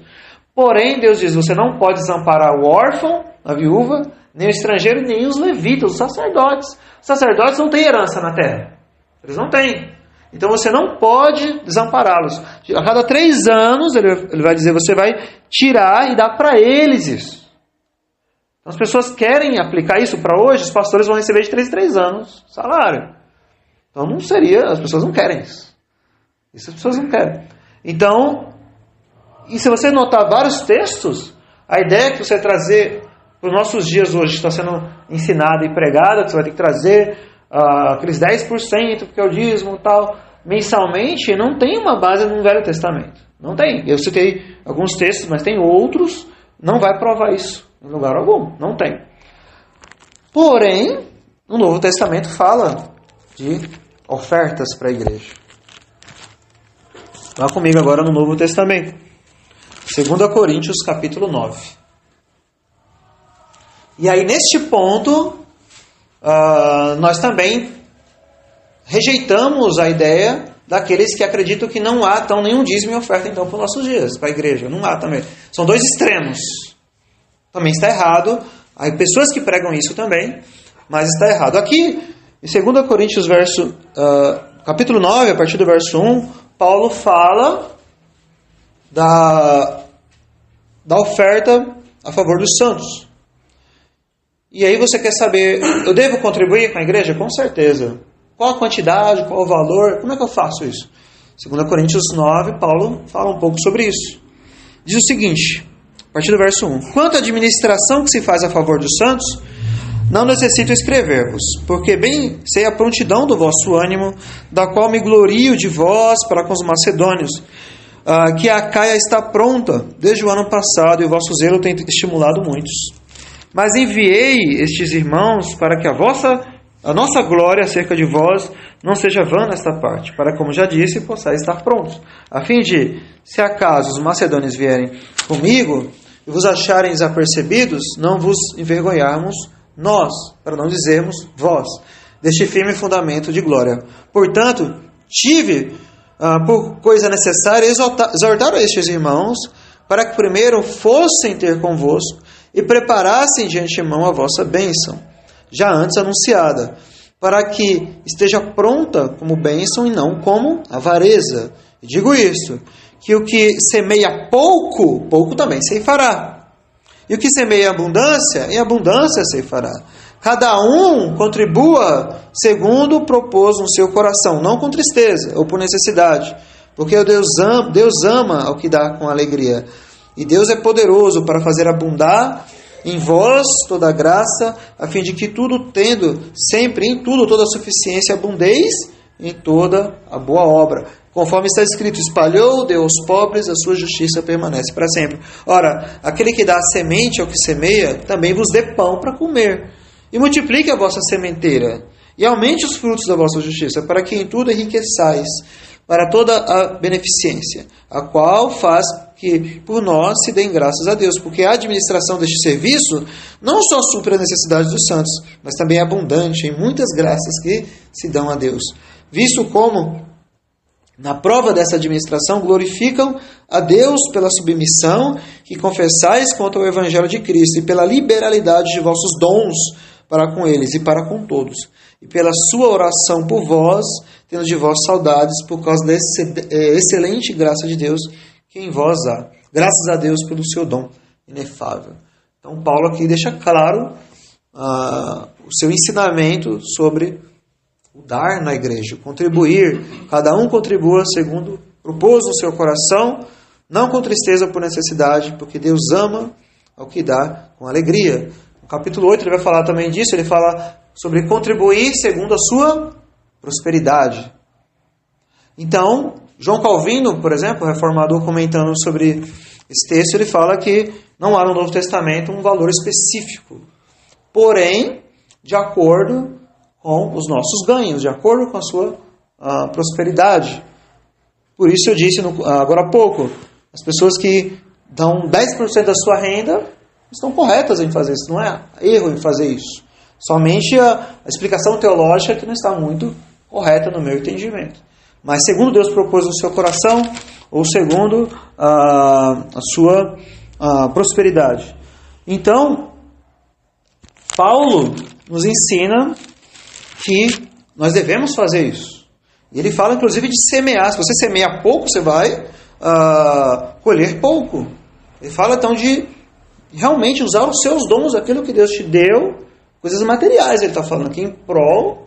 Porém, Deus diz, você não pode desamparar o órfão, a viúva, nem o estrangeiro, nem os levitas, os sacerdotes. Os sacerdotes não têm herança na terra. Eles não têm. Então você não pode desampará-los. A cada 3 anos, ele vai dizer, você vai tirar e dar para eles isso. Então as pessoas querem aplicar isso para hoje, os pastores vão receber de 3 em 3 anos salário. Então não seria, as pessoas não querem isso. Isso as pessoas não querem. Então, e se você notar vários textos, a ideia é que você trazer para os nossos dias hoje, que está sendo ensinada e pregada, que você vai ter que trazer aqueles 10%, porque é o dízimo e tal, mensalmente, não tem uma base no Velho Testamento. Não tem. Eu citei alguns textos, mas tem outros, não vai provar isso em lugar algum. Não tem. Porém, o Novo Testamento fala de ofertas para a igreja. Vá comigo agora no Novo Testamento. 2 Coríntios, capítulo 9. E aí, neste ponto, nós também rejeitamos a ideia daqueles que acreditam que não há então nenhum dízimo e oferta então para os nossos dias, para a igreja. Não há também. São 2 extremos. Também está errado. Há pessoas que pregam isso também, mas está errado. Aqui, em 2 Coríntios, capítulo 9, a partir do verso 1, Paulo fala da oferta a favor dos santos. E aí você quer saber, eu devo contribuir com a igreja? Com certeza. Qual a quantidade, qual o valor? Como é que eu faço isso? 2 Coríntios 9, Paulo fala um pouco sobre isso. Diz o seguinte, a partir do verso 1. Quanto à administração que se faz a favor dos santos, não necessito escrever-vos, porque bem sei a prontidão do vosso ânimo, da qual me glorio de vós para com os macedônios, que a Acaia está pronta desde o ano passado, e o vosso zelo tem estimulado muitos. Mas enviei estes irmãos para que a nossa glória acerca de vós não seja vã nesta parte, para, como já disse, possais estar prontos, a fim de, se acaso os macedônios vierem comigo e vos acharem desapercebidos, não vos envergonharmos nós, para não dizermos vós, deste firme fundamento de glória. Portanto, tive por coisa necessária exortar a estes irmãos, para que primeiro fossem ter convosco e preparassem de antemão a vossa bênção, já antes anunciada, para que esteja pronta como bênção e não como avareza. E digo isto, que o que semeia pouco, pouco também ceifará. E o que semeia abundância, em abundância ceifará. Cada um contribua segundo propôs no seu coração, não com tristeza ou por necessidade, porque Deus ama ao que dá com alegria. E Deus é poderoso para fazer abundar em vós toda a graça, a fim de que tudo tendo sempre em tudo toda a suficiência, abundeis em toda a boa obra. Conforme está escrito, espalhou, deu aos pobres, a sua justiça permanece para sempre. Ora, aquele que dá a semente ao que semeia, também vos dê pão para comer. E multiplique a vossa sementeira, e aumente os frutos da vossa justiça, para que em tudo enriqueçais, para toda a beneficência, a qual faz que por nós se deem graças a Deus, porque a administração deste serviço não só supre a necessidade dos santos, mas também é abundante em muitas graças que se dão a Deus. Visto como Na prova dessa administração, glorificam a Deus pela submissão que confessais quanto ao Evangelho de Cristo e pela liberalidade de vossos dons para com eles e para com todos, e pela sua oração por vós, tendo de vós saudades por causa da excelente graça de Deus que em vós há. Graças a Deus pelo seu dom inefável. Então Paulo aqui deixa claro o seu ensinamento sobre o dar na igreja, o contribuir. Cada um contribua segundo propôs no seu coração, não com tristeza por necessidade, porque Deus ama ao que dá com alegria. No capítulo 8 ele vai falar também disso, ele fala sobre contribuir segundo a sua prosperidade. Então, João Calvino, por exemplo, reformador, comentando sobre esse texto, ele fala que não há no Novo Testamento um valor específico, porém, de acordo com os nossos ganhos, de acordo com a sua prosperidade. Por isso eu disse agora há pouco, as pessoas que dão 10% da sua renda estão corretas em fazer isso, não é erro em fazer isso. Somente a explicação teológica que não está muito correta no meu entendimento. Mas segundo Deus propôs no seu coração, ou segundo a sua prosperidade. Então, Paulo nos ensina que nós devemos fazer isso. E ele fala, inclusive, de semear. Se você semeia pouco, você vai colher pouco. Ele fala, então, de realmente usar os seus dons, aquilo que Deus te deu, coisas materiais, ele está falando aqui, em prol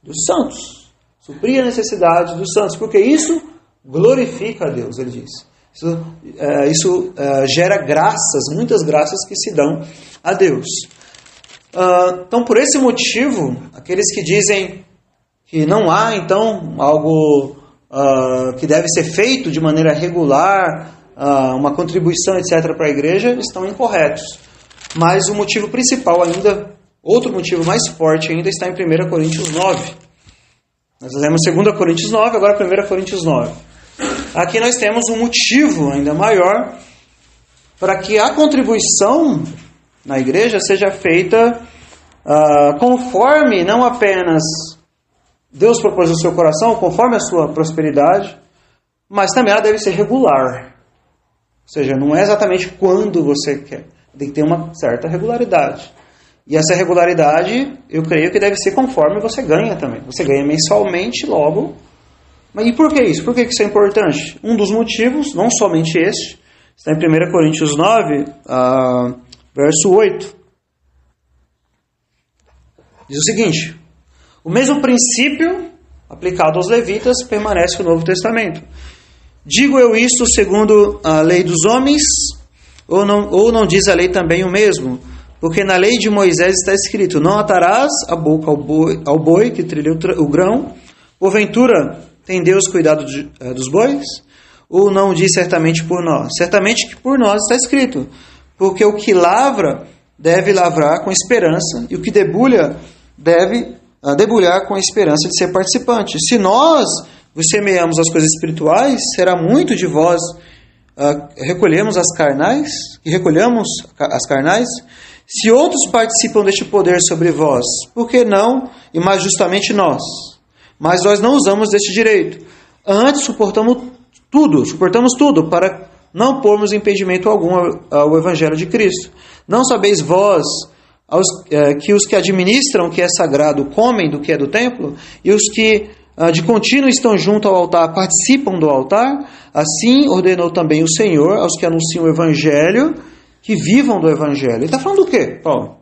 dos santos. Suprir a necessidade dos santos, porque isso glorifica a Deus, ele diz. Isso gera graças, muitas graças que se dão a Deus. Então, por esse motivo, aqueles que dizem que não há, então, algo que deve ser feito de maneira regular, uma contribuição, etc., para a igreja, estão incorretos. Mas o motivo principal ainda, outro motivo mais forte ainda, está em 1 Coríntios 9. Nós lemos 2 Coríntios 9, agora 1 Coríntios 9. Aqui nós temos um motivo ainda maior para que a contribuição na igreja seja feita conforme, não apenas Deus propôs no seu coração, conforme a sua prosperidade, mas também ela deve ser regular. Ou seja, não é exatamente quando você quer, tem que ter uma certa regularidade. E essa regularidade, eu creio que deve ser conforme você ganha também. Você ganha mensalmente, logo. Mas e por que isso? Por que isso é importante? Um dos motivos, não somente este, está em 1 Coríntios 9, verso 8. Diz o seguinte: o mesmo princípio aplicado aos levitas permanece no Novo Testamento. Digo eu isto segundo a lei dos homens, ou não diz a lei também o mesmo? Porque na lei de Moisés está escrito: não atarás a boca ao boi que trilha o grão. Porventura, tem Deus cuidado dos bois? Ou não diz certamente por nós? Certamente que por nós está escrito: porque o que lavra deve lavrar com esperança, e o que debulha deve debulhar com a esperança de ser participante. Se nós vos semeamos as coisas espirituais, será muito de vós recolhemos as carnais? Se outros participam deste poder sobre vós, por que não, e mais justamente nós? Mas nós não usamos deste direito. Antes suportamos tudo, para não pormos impedimento algum ao Evangelho de Cristo. Não sabeis vós que os que administram o que é sagrado comem do que é do templo, e os que de contínuo estão junto ao altar participam do altar? Assim ordenou também o Senhor aos que anunciam o Evangelho, que vivam do Evangelho. Ele está falando do quê, Paulo?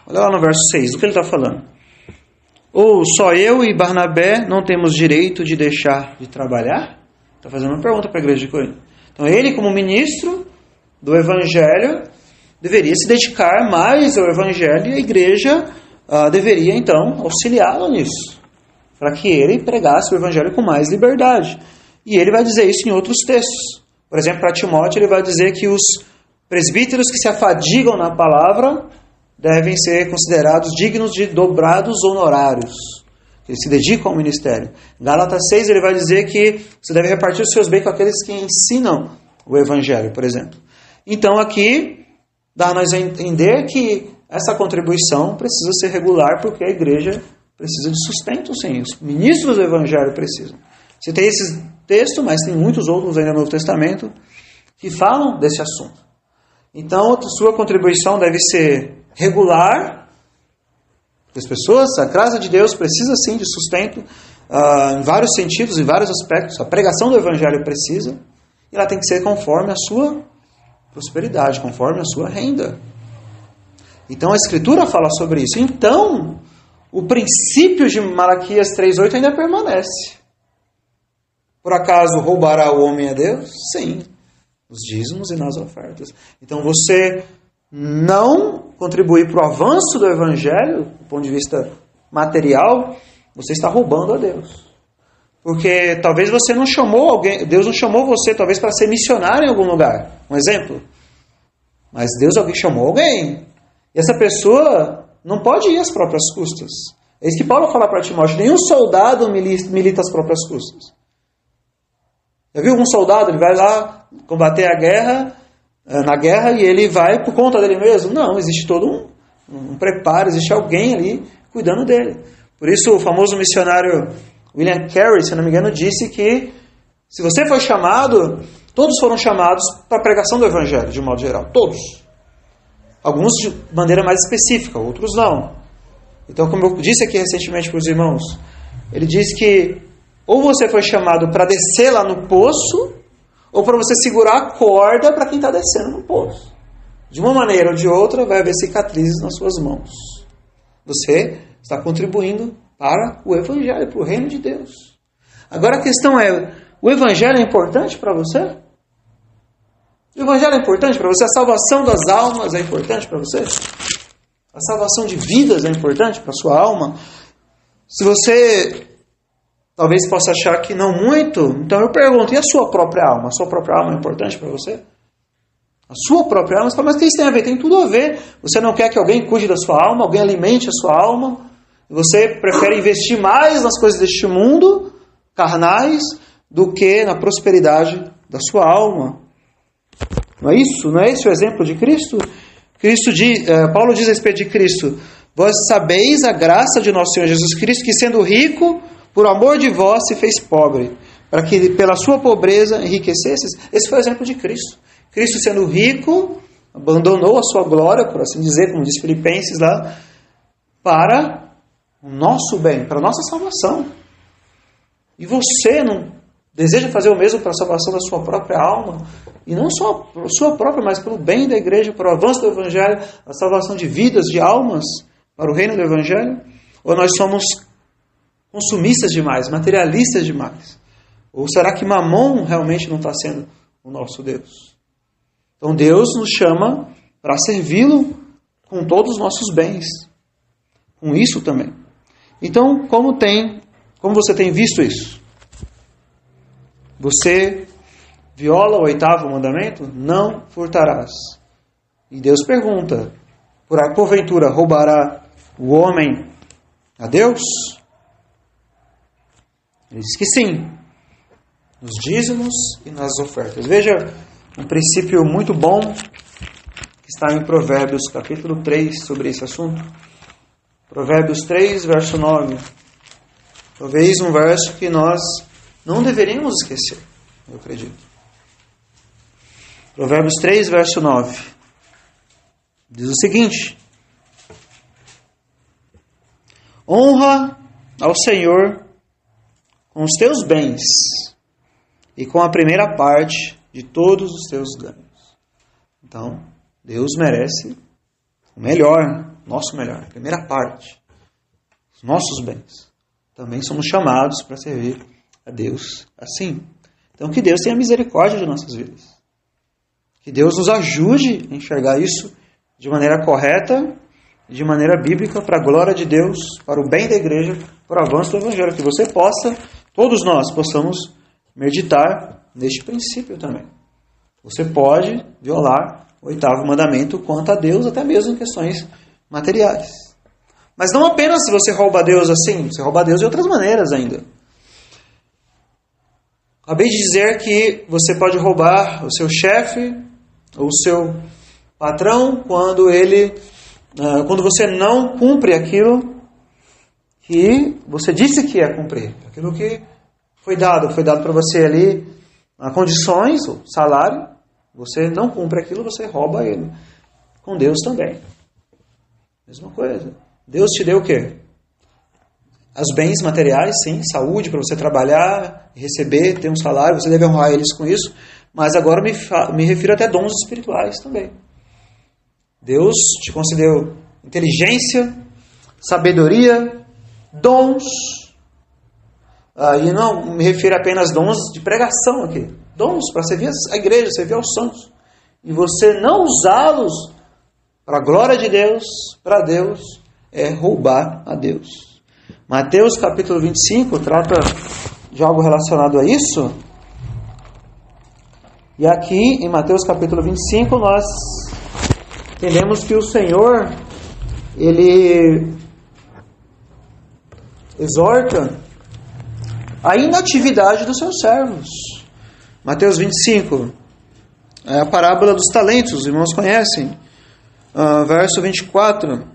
Olha lá no verso 6, do que ele está falando. Ou só eu e Barnabé não temos direito de deixar de trabalhar? Está fazendo uma pergunta para a igreja de Corinto. Então ele, como ministro do Evangelho, deveria se dedicar mais ao Evangelho, e a igreja deveria então auxiliá-lo nisso, para que ele pregasse o Evangelho com mais liberdade. E ele vai dizer isso em outros textos. Por exemplo, para Timóteo, ele vai dizer que os presbíteros que se afadigam na palavra devem ser considerados dignos de dobrados honorários. Eles se dedicam ao ministério. Em Gálatas 6, ele vai dizer que você deve repartir os seus bens com aqueles que ensinam o Evangelho, por exemplo. Então, aqui, dá-nos a entender que essa contribuição precisa ser regular, porque a igreja precisa de sustento, sim. Os ministros do Evangelho precisam. Você tem esse texto, mas tem muitos outros ainda no Novo Testamento que falam desse assunto. Então, a sua contribuição deve ser regular. As pessoas, a graça de Deus precisa sim de sustento em vários sentidos, em vários aspectos. A pregação do Evangelho precisa, e ela tem que ser conforme a sua prosperidade, conforme a sua renda. Então a Escritura fala sobre isso. Então, o princípio de Malaquias 3,8 ainda permanece. Por acaso roubará o homem a Deus? Sim, nos dízimos e nas ofertas. Então você não contribuir para o avanço do Evangelho, do ponto de vista material, você está roubando a Deus. Porque talvez você não chamou alguém, Deus não chamou você talvez para ser missionário em algum lugar. Um exemplo. Mas Deus chamou alguém. E essa pessoa não pode ir às próprias custas. É isso que Paulo fala para Timóteo. Nenhum soldado milita às próprias custas. Já viu um soldado? Ele vai lá combater a guerra, na guerra, e ele vai por conta dele mesmo? Não, existe todo um preparo, existe alguém ali cuidando dele. Por isso o famoso missionário William Carey, se não me engano, disse que se você foi chamado, todos foram chamados para a pregação do Evangelho, de um modo geral. Todos. Alguns de maneira mais específica, outros não. Então, como eu disse aqui recentemente para os irmãos, ele diz que ou você foi chamado para descer lá no poço, ou para você segurar a corda para quem está descendo no poço. De uma maneira ou de outra, vai haver cicatrizes nas suas mãos. Você está contribuindo para o Evangelho, para o reino de Deus. Agora a questão é, o Evangelho é importante para você? O Evangelho é importante para você? A salvação das almas é importante para você? A salvação de vidas é importante para a sua alma? Se você talvez possa achar que não muito, então eu pergunto, e a sua própria alma? A sua própria alma é importante para você? A sua própria alma? Você fala, mas o que isso tem a ver? Tem tudo a ver. Você não quer que alguém cuide da sua alma, alguém alimente a sua alma, e você prefere investir mais nas coisas deste mundo, carnais, do que na prosperidade da sua alma. Não é isso? Não é esse o exemplo de Cristo? Paulo diz a respeito de Cristo, vós sabeis a graça de nosso Senhor Jesus Cristo, que sendo rico, por amor de vós se fez pobre, para que pela sua pobreza enriquecesses. Esse foi o exemplo de Cristo. Cristo sendo rico, abandonou a sua glória, por assim dizer, como diz Filipenses lá, para o nosso bem, para a nossa salvação. E você não deseja fazer o mesmo para a salvação da sua própria alma? E não só para a sua própria, mas para o bem da igreja, para o avanço do Evangelho, a salvação de vidas, de almas, para o reino do Evangelho? Ou nós somos consumistas demais, materialistas demais? Ou será que Mamon realmente não está sendo o nosso Deus? Então Deus nos chama para servi-lo com todos os nossos bens. Com isso também. Então, como você tem visto isso? Você viola o 8º mandamento? Não furtarás. E Deus pergunta, porventura roubará o homem a Deus? Ele diz que sim, nos dízimos e nas ofertas. Veja um princípio muito bom que está em Provérbios capítulo 3 sobre esse assunto. Provérbios 3, verso 9. Talvez um verso que nós não deveríamos esquecer, eu acredito. Provérbios 3, verso 9. Diz o seguinte: honra ao Senhor com os teus bens e com a primeira parte de todos os teus ganhos. Então, Deus merece o melhor, nosso melhor, a primeira parte, os nossos bens. Também somos chamados para servir a Deus assim. Então, que Deus tenha misericórdia de nossas vidas. Que Deus nos ajude a enxergar isso de maneira correta, de maneira bíblica, para a glória de Deus, para o bem da igreja, para o avanço do Evangelho. Que você possa, todos nós possamos meditar neste princípio também. Você pode violar o 8º mandamento quanto a Deus, até mesmo em questões materiais. Mas não apenas se você rouba a Deus assim, você rouba a Deus de outras maneiras ainda. Acabei de dizer que você pode roubar o seu chefe, ou o seu patrão, quando você não cumpre aquilo que você disse que ia cumprir, aquilo que foi dado para você ali condições, o salário, você não cumpre aquilo, você rouba ele. Com Deus também. Mesma coisa. Deus te deu o quê? Os bens materiais, sim, saúde, para você trabalhar, receber, ter um salário, você deve honrar eles com isso, mas agora me refiro até a dons espirituais também. Deus te concedeu inteligência, sabedoria, dons, e não me refiro apenas a dons de pregação aqui, dons para servir a igreja, servir aos santos, e você não usá-los para a glória de Deus, para Deus, é roubar a Deus. Mateus capítulo 25 trata de algo relacionado a isso. E aqui em Mateus capítulo 25 nós entendemos que o Senhor, Ele exorta a inatividade dos seus servos. Mateus 25 é a parábola dos talentos, os irmãos conhecem. Verso 24.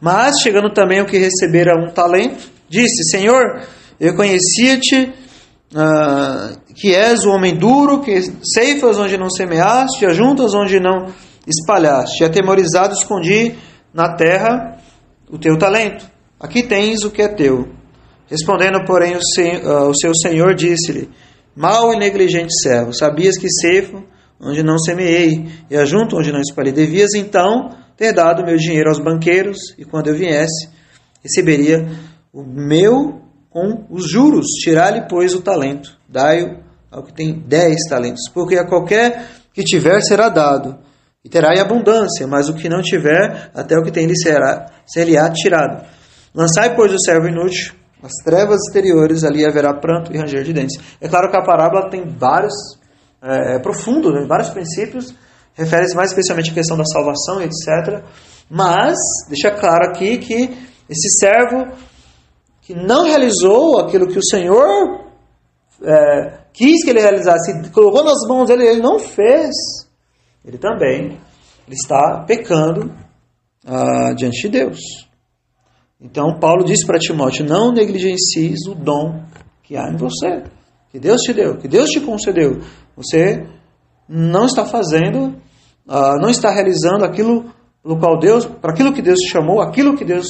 Mas, chegando também o que recebera um talento, disse: Senhor, eu conhecia-te, que és o homem duro, que ceifas onde não semeaste, ajuntas onde não espalhaste. E atemorizado escondi na terra o teu talento. Aqui tens o que é teu. Respondendo, porém, o seu senhor disse-lhe: Mau e negligente servo, sabias que ceifo onde não semeei, e ajunto onde não espalhei. Devias então ter dado meu dinheiro aos banqueiros, e quando eu viesse, receberia o meu com os juros. Tirai-lhe, pois, o talento, dai-o ao que tem 10 talentos, porque a qualquer que tiver será dado, e terá em abundância, mas o que não tiver, até o que tem lhe ser-lhe-á tirado. Lançai, pois, o servo inútil nas trevas exteriores, ali haverá pranto e ranger de dentes. É claro que a parábola tem vários, profundo, né, vários princípios, refere-se mais especialmente à questão da salvação, etc. Mas, deixa claro aqui que esse servo que não realizou aquilo que o Senhor quis que ele realizasse, colocou nas mãos dele, ele não fez, ele também está pecando diante de Deus. Então, Paulo diz para Timóteo: não negligencies o dom que há em você, que Deus te deu, que Deus te concedeu. Você não está fazendo, não está realizando aquilo pelo qual Deus, para aquilo que Deus te chamou, aquilo que Deus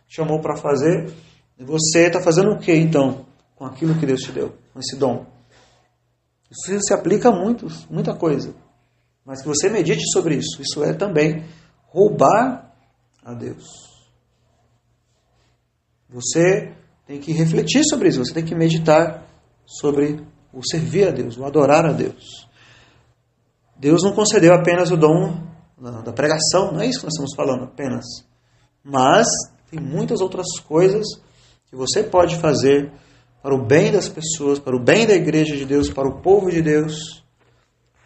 te chamou para fazer. E você está fazendo o que então com aquilo que Deus te deu, com esse dom? Isso se aplica a muita coisa, mas que você medite sobre isso. Isso é também roubar a Deus. Você tem que refletir sobre isso, você tem que meditar sobre o servir a Deus, o adorar a Deus. Deus não concedeu apenas o dom da pregação, não é isso que nós estamos falando apenas. Mas tem muitas outras coisas que você pode fazer para o bem das pessoas, para o bem da igreja de Deus, para o povo de Deus.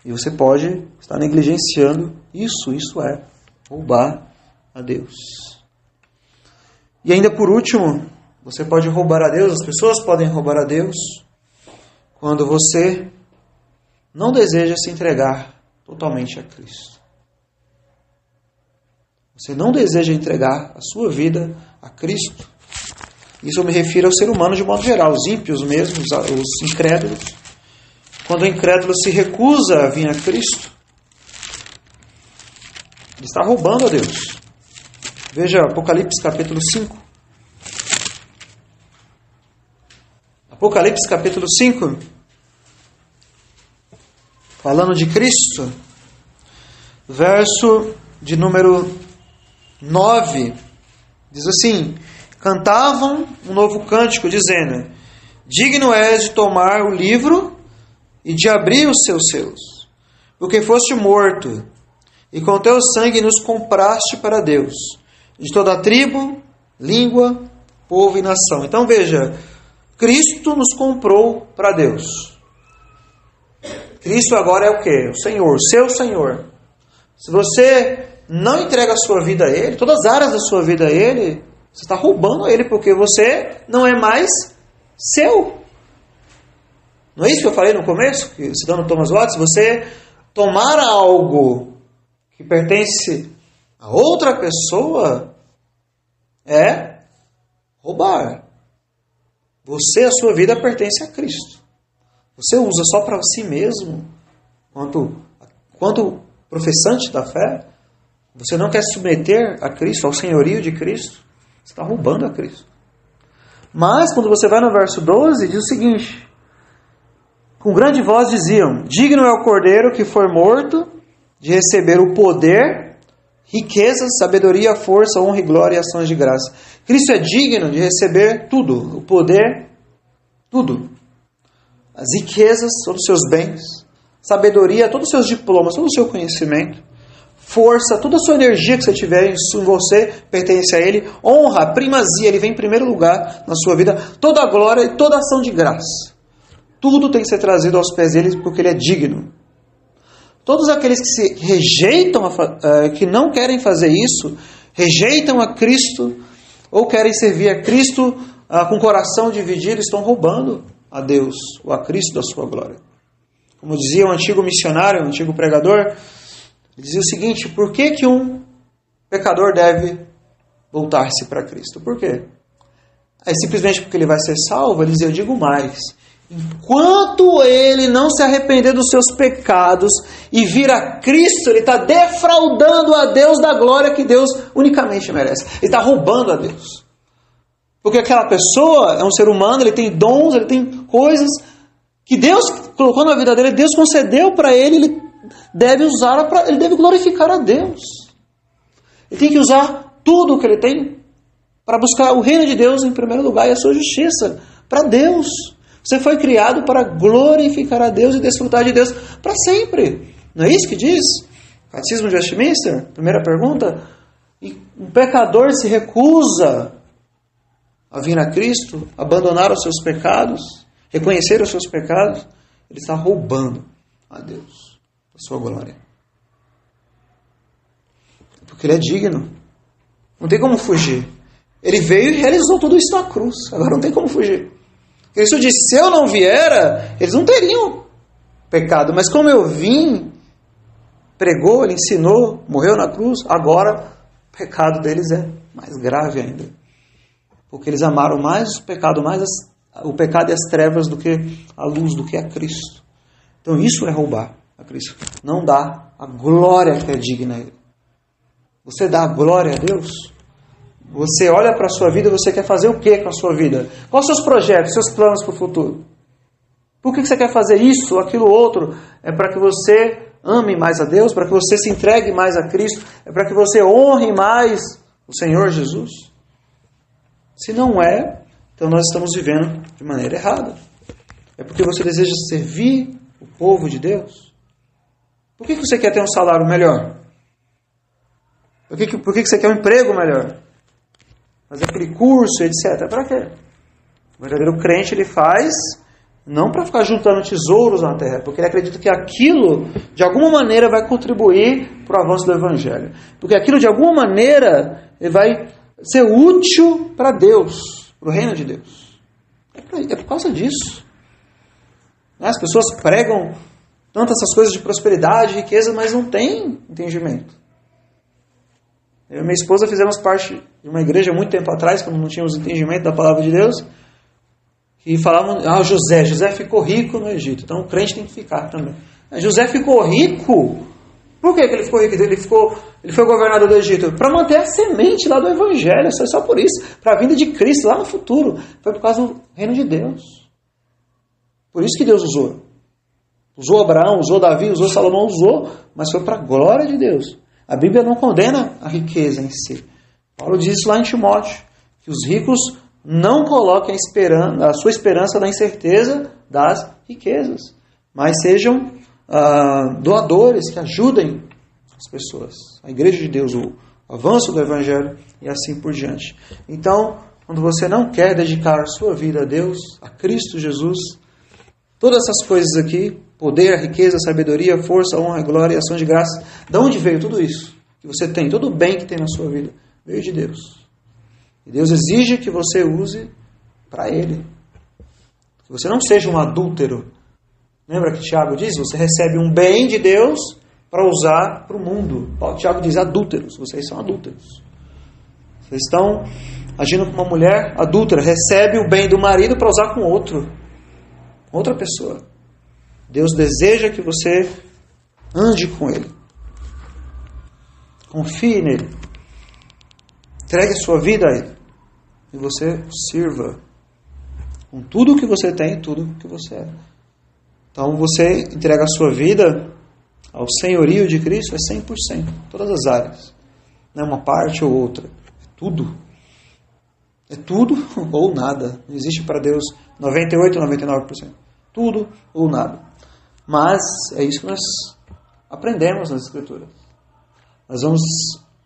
E você pode estar negligenciando isso. Isso é roubar a Deus. E ainda por último, você pode roubar a Deus, as pessoas podem roubar a Deus quando você não deseja se entregar totalmente a Cristo. Você não deseja entregar a sua vida a Cristo. Isso eu me refiro ao ser humano de modo geral, os ímpios mesmo, os incrédulos. Quando o incrédulo se recusa a vir a Cristo, ele está roubando a Deus. Veja Apocalipse capítulo 5. Apocalipse capítulo 5. Falando de Cristo. Verso de número 9. Diz assim: cantavam um novo cântico, dizendo: digno és de tomar o livro e de abrir os seus selos, porque foste morto, e com teu sangue nos compraste para Deus, de toda a tribo, língua, povo e nação. Então veja, Cristo nos comprou para Deus. Cristo agora é o quê? O Senhor, seu Senhor. Se você não entrega a sua vida a Ele, todas as áreas da sua vida a Ele, você está roubando a Ele, porque você não é mais seu. Não é isso que eu falei no começo, citando Thomas Watts? Você tomar algo que pertence a outra pessoa é roubar. Você, a sua vida pertence a Cristo. Você usa só para si mesmo, quanto professante da fé, você não quer se submeter a Cristo, ao senhorio de Cristo, você está roubando a Cristo. Mas, quando você vai no verso 12, diz o seguinte: com grande voz diziam, digno é o Cordeiro que foi morto de receber o poder, riquezas, sabedoria, força, honra e glória e ações de graça. Cristo é digno de receber tudo, o poder, tudo. As riquezas, todos os seus bens, sabedoria, todos os seus diplomas, todo o seu conhecimento, força, toda a sua energia que você tiver em você pertence a Ele, honra, primazia, Ele vem em primeiro lugar na sua vida, toda a glória e toda a ação de graça. Tudo tem que ser trazido aos pés dele porque Ele é digno. Todos aqueles que se rejeitam, que não querem fazer isso, rejeitam a Cristo ou querem servir a Cristo com o coração dividido, estão roubando a Deus ou a Cristo da sua glória. Como dizia um antigo missionário, um antigo pregador, ele dizia o seguinte: por que um pecador deve voltar-se para Cristo? Por quê? É simplesmente porque ele vai ser salvo? Ele dizia, eu digo mais. Enquanto ele não se arrepender dos seus pecados e vir a Cristo, ele está defraudando a Deus da glória que Deus unicamente merece. Ele está roubando a Deus. Porque aquela pessoa é um ser humano, ele tem dons, ele tem coisas que Deus colocou na vida dele, Deus concedeu para ele, ele deve usar, ele deve glorificar a Deus. Ele tem que usar tudo o que ele tem para buscar o reino de Deus em primeiro lugar e a sua justiça para Deus. Você foi criado para glorificar a Deus e desfrutar de Deus para sempre. Não é isso que diz? Catecismo de Westminster, primeira pergunta. E um pecador se recusa a vir a Cristo, abandonar os seus pecados, reconhecer os seus pecados, ele está roubando a Deus a sua glória. Porque ele é digno. Não tem como fugir. Ele veio e realizou tudo isso na cruz. Agora não tem como fugir. Cristo disse, se eu não viera, eles não teriam pecado. Mas como eu vim, pregou, ele ensinou, morreu na cruz, agora o pecado deles é mais grave ainda. Porque eles amaram mais o pecado e as trevas do que a luz, do que a Cristo. Então isso é roubar a Cristo. Não dá a glória que é digna a Ele. Você dá a glória a Deus? Você olha para a sua vida e você quer fazer o que com a sua vida? Quais os seus projetos, seus planos para o futuro? Por que você quer fazer isso ou aquilo outro? É para que você ame mais a Deus? Para que você se entregue mais a Cristo? É para que você honre mais o Senhor Jesus? Se não é, então nós estamos vivendo de maneira errada. É porque você deseja servir o povo de Deus? Por que você quer ter um salário melhor? Por que você quer um emprego melhor? Fazer aquele curso, etc. Para quê? O verdadeiro crente ele faz não para ficar juntando tesouros na terra, porque ele acredita que aquilo de alguma maneira vai contribuir para o avanço do Evangelho. Porque aquilo de alguma maneira ele vai ser útil para Deus, para o reino de Deus. É por causa disso. As pessoas pregam tantas essas coisas de prosperidade, riqueza, mas não têm entendimento. Eu e minha esposa fizemos parte de uma igreja muito tempo atrás, quando não tínhamos entendimento da palavra de Deus, e falavam, José ficou rico no Egito, então o crente tem que ficar também. José ficou rico? Por que ele ficou rico? Ele foi governador do Egito para manter a semente lá do Evangelho, só por isso, para a vinda de Cristo lá no futuro. Foi por causa do reino de Deus. Por isso que Deus usou. Usou Abraão, usou Davi, usou Salomão, usou, mas foi para a glória de Deus. A Bíblia não condena a riqueza em si. Paulo diz isso lá em Timóteo, que os ricos não coloquem a sua esperança na incerteza das riquezas, mas sejam doadores que ajudem as pessoas, a igreja de Deus, o avanço do Evangelho e assim por diante. Então, quando você não quer dedicar a sua vida a Deus, a Cristo Jesus, todas essas coisas aqui, poder, riqueza, sabedoria, força, honra, glória e ação de graça. De onde veio tudo isso que você tem? Todo o bem que tem na sua vida veio de Deus. E Deus exige que você use para Ele. Que você não seja um adúltero. Lembra que Tiago diz? Você recebe um bem de Deus para usar para o mundo. Tiago diz adúlteros. Vocês são adúlteros. Vocês estão agindo como uma mulher adúltera, recebe o bem do marido para usar com outra pessoa. Deus deseja que você ande com Ele. Confie nele. Entregue a sua vida a Ele. E você sirva com tudo o que você tem e tudo o que você é. Então você entrega a sua vida ao senhorio de Cristo, é 100%. Todas as áreas. Não é uma parte ou outra. É tudo. É tudo ou nada. Não existe para Deus 98% ou 99%. Tudo ou nada. Mas é isso que nós aprendemos nas Escrituras. Nós vamos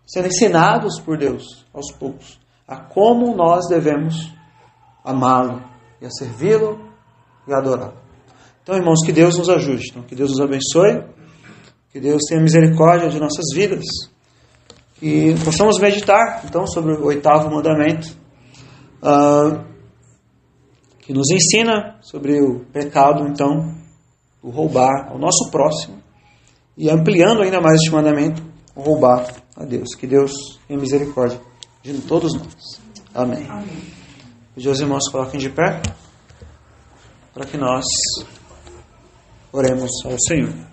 sendo ensinados por Deus, aos poucos, a como nós devemos amá-lo, e a servi-lo e a adorá-lo. Então, irmãos, que Deus nos ajude, então, que Deus nos abençoe, que Deus tenha misericórdia de nossas vidas, que possamos meditar, então, sobre o 8º mandamento, que nos ensina sobre o pecado, então, o roubar ao nosso próximo, e ampliando ainda mais este mandamento, o roubar a Deus. Que Deus tenha misericórdia de todos nós. Amém. Pedir aos irmãos que coloquem de pé, para que nós oremos ao Senhor.